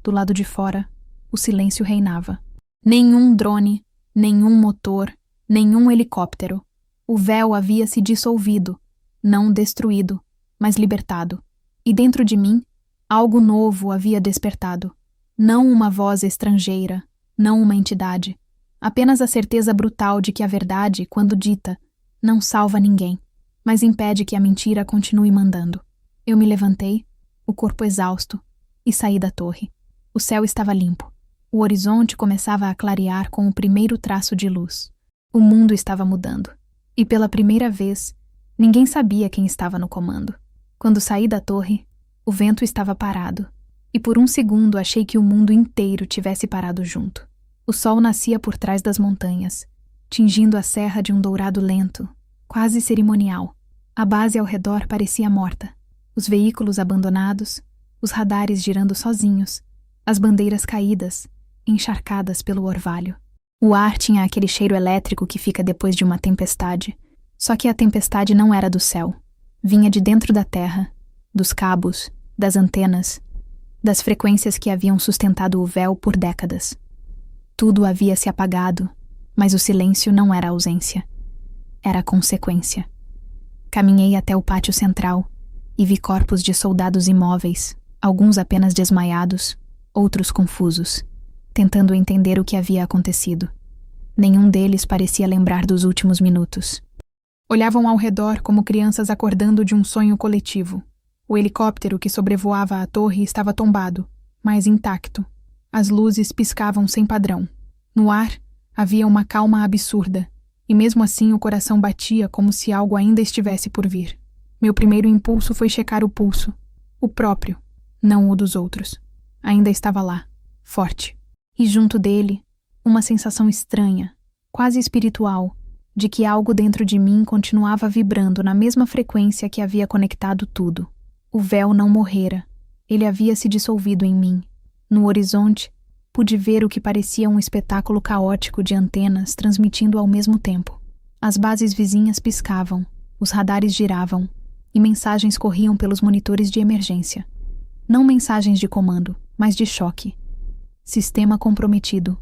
Do lado de fora, o silêncio reinava. Nenhum drone, nenhum motor, nenhum helicóptero. O véu havia se dissolvido, não destruído, mas libertado. E dentro de mim, algo novo havia despertado. Não uma voz estrangeira, não uma entidade. Apenas a certeza brutal de que a verdade, quando dita, não salva ninguém, mas impede que a mentira continue mandando. Eu me levantei, o corpo exausto, e saí da torre. O céu estava limpo. O horizonte começava a clarear com o primeiro traço de luz. O mundo estava mudando. E pela primeira vez, ninguém sabia quem estava no comando. Quando saí da torre, o vento estava parado. E por um segundo achei que o mundo inteiro tivesse parado junto. O sol nascia por trás das montanhas, tingindo a serra de um dourado lento, quase cerimonial. A base ao redor parecia morta. Os veículos abandonados, os radares girando sozinhos, as bandeiras caídas, encharcadas pelo orvalho. O ar tinha aquele cheiro elétrico que fica depois de uma tempestade. Só que a tempestade não era do céu. Vinha de dentro da terra, dos cabos, das antenas, das frequências que haviam sustentado o véu por décadas. Tudo havia se apagado, mas o silêncio não era ausência. Era consequência. Caminhei até o pátio central e vi corpos de soldados imóveis, alguns apenas desmaiados, outros confusos, tentando entender o que havia acontecido. Nenhum deles parecia lembrar dos últimos minutos. Olhavam ao redor como crianças acordando de um sonho coletivo. O helicóptero que sobrevoava a torre estava tombado, mas intacto. As luzes piscavam sem padrão. No ar, havia uma calma absurda, e mesmo assim o coração batia como se algo ainda estivesse por vir. Meu primeiro impulso foi checar o pulso. O próprio, não o dos outros. Ainda estava lá, forte. E junto dele, uma sensação estranha, quase espiritual, de que algo dentro de mim continuava vibrando na mesma frequência que havia conectado tudo. O véu não morrera. Ele havia se dissolvido em mim. No horizonte, pude ver o que parecia um espetáculo caótico de antenas transmitindo ao mesmo tempo. As bases vizinhas piscavam, os radares giravam, e mensagens corriam pelos monitores de emergência. Não mensagens de comando, mas de choque. Sistema comprometido.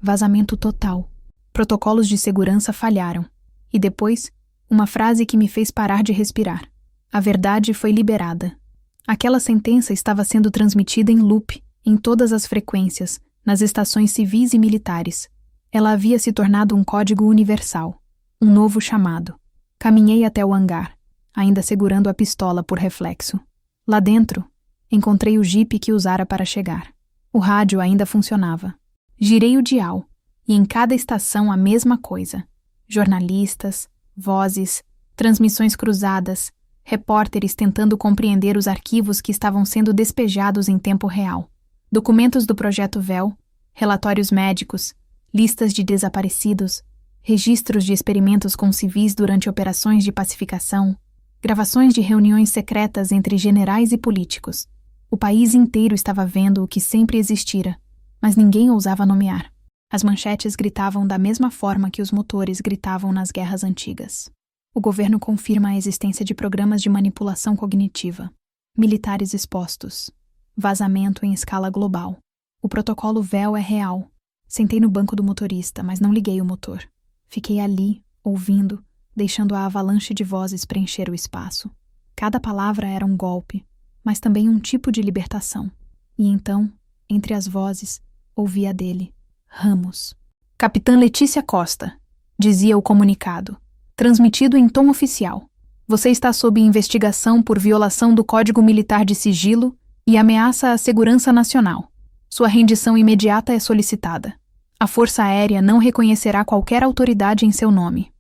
Vazamento total. Protocolos de segurança falharam. E depois, uma frase que me fez parar de respirar. A verdade foi liberada. Aquela sentença estava sendo transmitida em loop, em todas as frequências, nas estações civis e militares. Ela havia se tornado um código universal, um novo chamado. Caminhei até o hangar, ainda segurando a pistola por reflexo. Lá dentro, encontrei o jipe que usara para chegar. O rádio ainda funcionava. Girei o dial, e em cada estação a mesma coisa. Jornalistas, vozes, transmissões cruzadas, repórteres tentando compreender os arquivos que estavam sendo despejados em tempo real. Documentos do Projeto Véu, relatórios médicos, listas de desaparecidos, registros de experimentos com civis durante operações de pacificação, gravações de reuniões secretas entre generais e políticos. O país inteiro estava vendo o que sempre existira, mas ninguém ousava nomear. As manchetes gritavam da mesma forma que os motores gritavam nas guerras antigas. O governo confirma a existência de programas de manipulação cognitiva. Militares expostos. Vazamento em escala global. O protocolo Véu é real. Sentei no banco do motorista, mas não liguei o motor. Fiquei ali, ouvindo, deixando a avalanche de vozes preencher o espaço. Cada palavra era um golpe, mas também um tipo de libertação. E então, entre as vozes, ouvi a dele. Ramos. Capitã Letícia Costa, dizia o comunicado, transmitido em tom oficial. Você está sob investigação por violação do Código Militar de Sigilo e ameaça à segurança nacional. Sua rendição imediata é solicitada. A Força Aérea não reconhecerá qualquer autoridade em seu nome.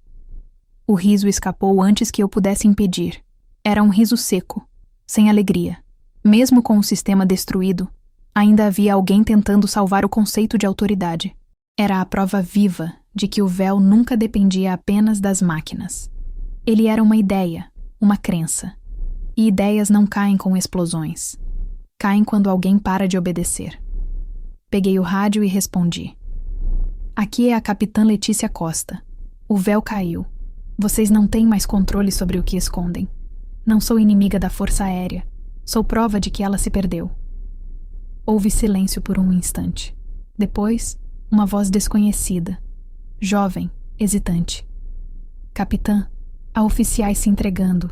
O riso escapou antes que eu pudesse impedir. Era um riso seco, sem alegria. Mesmo com o sistema destruído, ainda havia alguém tentando salvar o conceito de autoridade. Era a prova viva de que o véu nunca dependia apenas das máquinas. Ele era uma ideia, uma crença. E ideias não caem com explosões. Caem quando alguém para de obedecer. Peguei o rádio e respondi. Aqui é a capitã Letícia Costa. O véu caiu. Vocês não têm mais controle sobre o que escondem. Não sou inimiga da Força Aérea. Sou prova de que ela se perdeu. Houve silêncio por um instante. Depois, uma voz desconhecida. Jovem, hesitante. Capitã, há oficiais se entregando.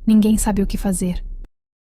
Ninguém sabe o que fazer.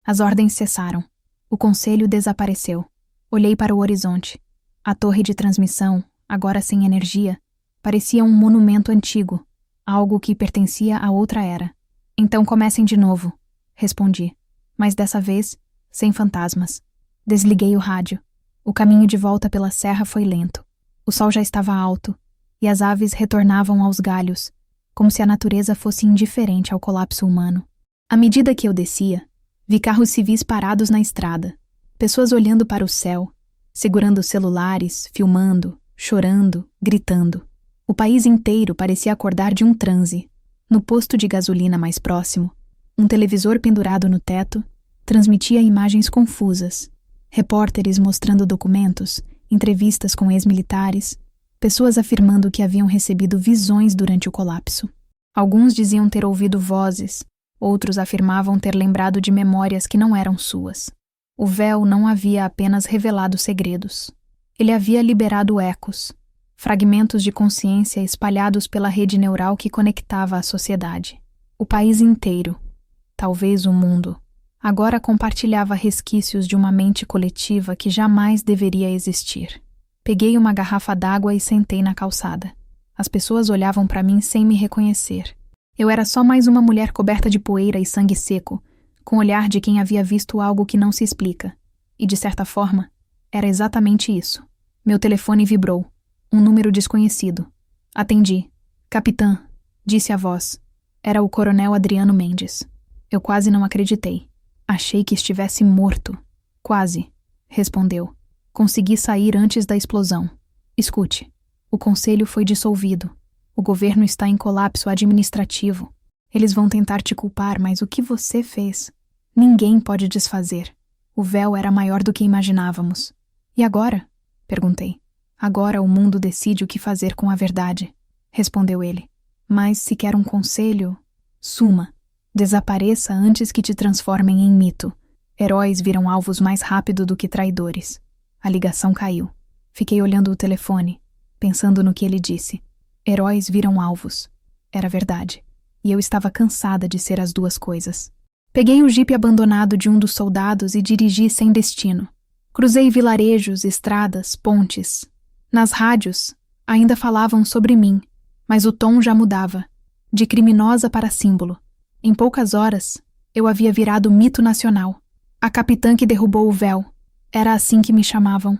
As ordens cessaram. O conselho desapareceu. Olhei para o horizonte. A torre de transmissão, agora sem energia, parecia um monumento antigo, algo que pertencia a outra era. Então comecem de novo, respondi, mas dessa vez, sem fantasmas. Desliguei o rádio. O caminho de volta pela serra foi lento. O sol já estava alto, e as aves retornavam aos galhos, como se a natureza fosse indiferente ao colapso humano. À medida que eu descia, vi carros civis parados na estrada, pessoas olhando para o céu, segurando celulares, filmando, chorando, gritando. O país inteiro parecia acordar de um transe. No posto de gasolina mais próximo, um televisor pendurado no teto transmitia imagens confusas. Repórteres mostrando documentos, entrevistas com ex-militares, pessoas afirmando que haviam recebido visões durante o colapso. Alguns diziam ter ouvido vozes, outros afirmavam ter lembrado de memórias que não eram suas. O véu não havia apenas revelado segredos. Ele havia liberado ecos, fragmentos de consciência espalhados pela rede neural que conectava a sociedade. O país inteiro, talvez o mundo, agora compartilhava resquícios de uma mente coletiva que jamais deveria existir. Peguei uma garrafa d'água e sentei na calçada. As pessoas olhavam para mim sem me reconhecer. Eu era só mais uma mulher coberta de poeira e sangue seco, com o olhar de quem havia visto algo que não se explica. E, de certa forma, era exatamente isso. Meu telefone vibrou. Um número desconhecido. Atendi. Capitã, disse a voz. Era o coronel Adriano Mendes. Eu quase não acreditei. Achei que estivesse morto. Quase, respondeu. Consegui sair antes da explosão. Escute, o conselho foi dissolvido. O governo está em colapso administrativo. Eles vão tentar te culpar, mas o que você fez? Ninguém pode desfazer. O véu era maior do que imaginávamos. E agora? Perguntei. Agora o mundo decide o que fazer com a verdade, respondeu ele. Mas se quer um conselho, suma. Desapareça antes que te transformem em mito. Heróis viram alvos mais rápido do que traidores. A ligação caiu. Fiquei olhando o telefone, pensando no que ele disse. Heróis viram alvos. Era verdade. E eu estava cansada de ser as duas coisas. Peguei o jipe abandonado de um dos soldados e dirigi sem destino. Cruzei vilarejos, estradas, pontes. Nas rádios, ainda falavam sobre mim, mas o tom já mudava, de criminosa para símbolo. Em poucas horas, eu havia virado mito nacional. A capitã que derrubou o véu. Era assim que me chamavam.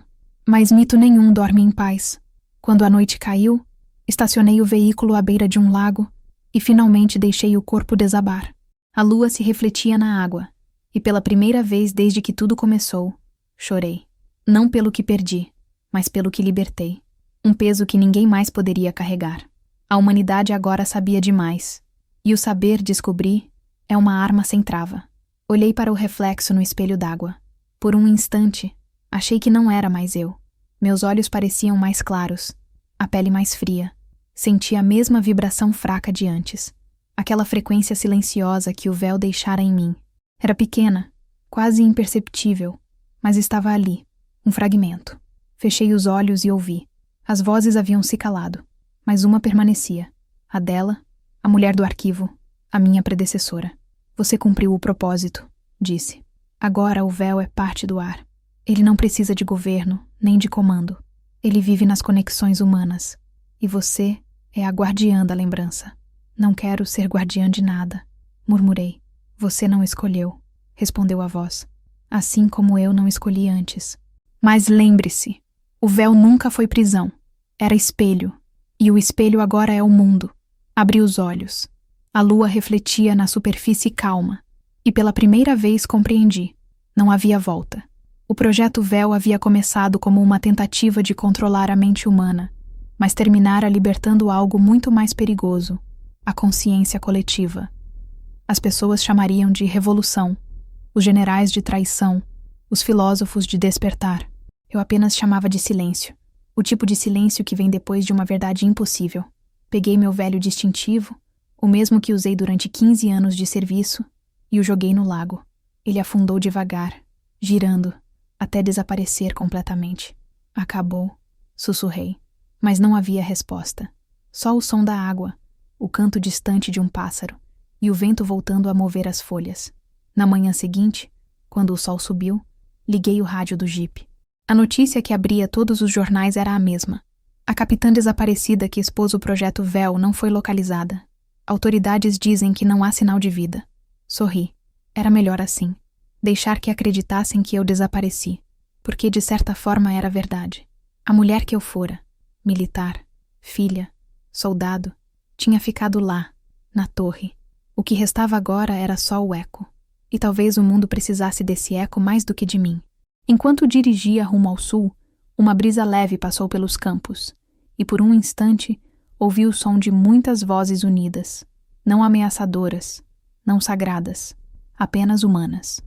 Mas mito nenhum dorme em paz. Quando a noite caiu, estacionei o veículo à beira de um lago e finalmente deixei o corpo desabar. A lua se refletia na água, e pela primeira vez desde que tudo começou, chorei. Não pelo que perdi, mas pelo que libertei. Um peso que ninguém mais poderia carregar. A humanidade agora sabia demais. E o saber descobrir é uma arma sem trava. Olhei para o reflexo no espelho d'água. Por um instante, achei que não era mais eu. Meus olhos pareciam mais claros, a pele mais fria. Senti a mesma vibração fraca de antes. Aquela frequência silenciosa que o véu deixara em mim. Era pequena, quase imperceptível, mas estava ali, um fragmento. Fechei os olhos e ouvi. As vozes haviam se calado, mas uma permanecia. A dela, a mulher do arquivo, a minha predecessora. Você cumpriu o propósito, disse. Agora o véu é parte do ar. Ele não precisa de governo, nem de comando. Ele vive nas conexões humanas. E você é a guardiã da lembrança. Não quero ser guardiã de nada, murmurei. Você não escolheu, respondeu a voz. Assim como eu não escolhi antes. Mas lembre-se, o véu nunca foi prisão. Era espelho. E o espelho agora é o mundo. Abri os olhos. A lua refletia na superfície calma. E pela primeira vez compreendi. Não havia volta. O projeto Véu havia começado como uma tentativa de controlar a mente humana, mas terminara libertando algo muito mais perigoso, a consciência coletiva. As pessoas chamariam de revolução, os generais de traição, os filósofos de despertar. Eu apenas chamava de silêncio. O tipo de silêncio que vem depois de uma verdade impossível. Peguei meu velho distintivo, o mesmo que usei durante 15 anos de serviço, e o joguei no lago. Ele afundou devagar, girando, até desaparecer completamente. Acabou, sussurrei. Mas não havia resposta. Só o som da água, o canto distante de um pássaro, e o vento voltando a mover as folhas. Na manhã seguinte, quando o sol subiu, liguei o rádio do jipe. A notícia que abria todos os jornais era a mesma. A capitã desaparecida que expôs o projeto Véu não foi localizada. Autoridades dizem que não há sinal de vida. Sorri. Era melhor assim. Deixar que acreditassem que eu desapareci. Porque de certa forma era verdade. A mulher que eu fora, militar, filha, soldado, tinha ficado lá, na torre. O que restava agora era só o eco. E talvez o mundo precisasse desse eco mais do que de mim. Enquanto dirigia rumo ao sul, uma brisa leve passou pelos campos, e por um instante ouvi o som de muitas vozes unidas, não ameaçadoras, não sagradas, apenas humanas.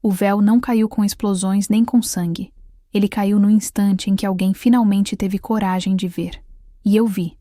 O véu não caiu com explosões nem com sangue. Ele caiu no instante em que alguém finalmente teve coragem de ver. E eu vi.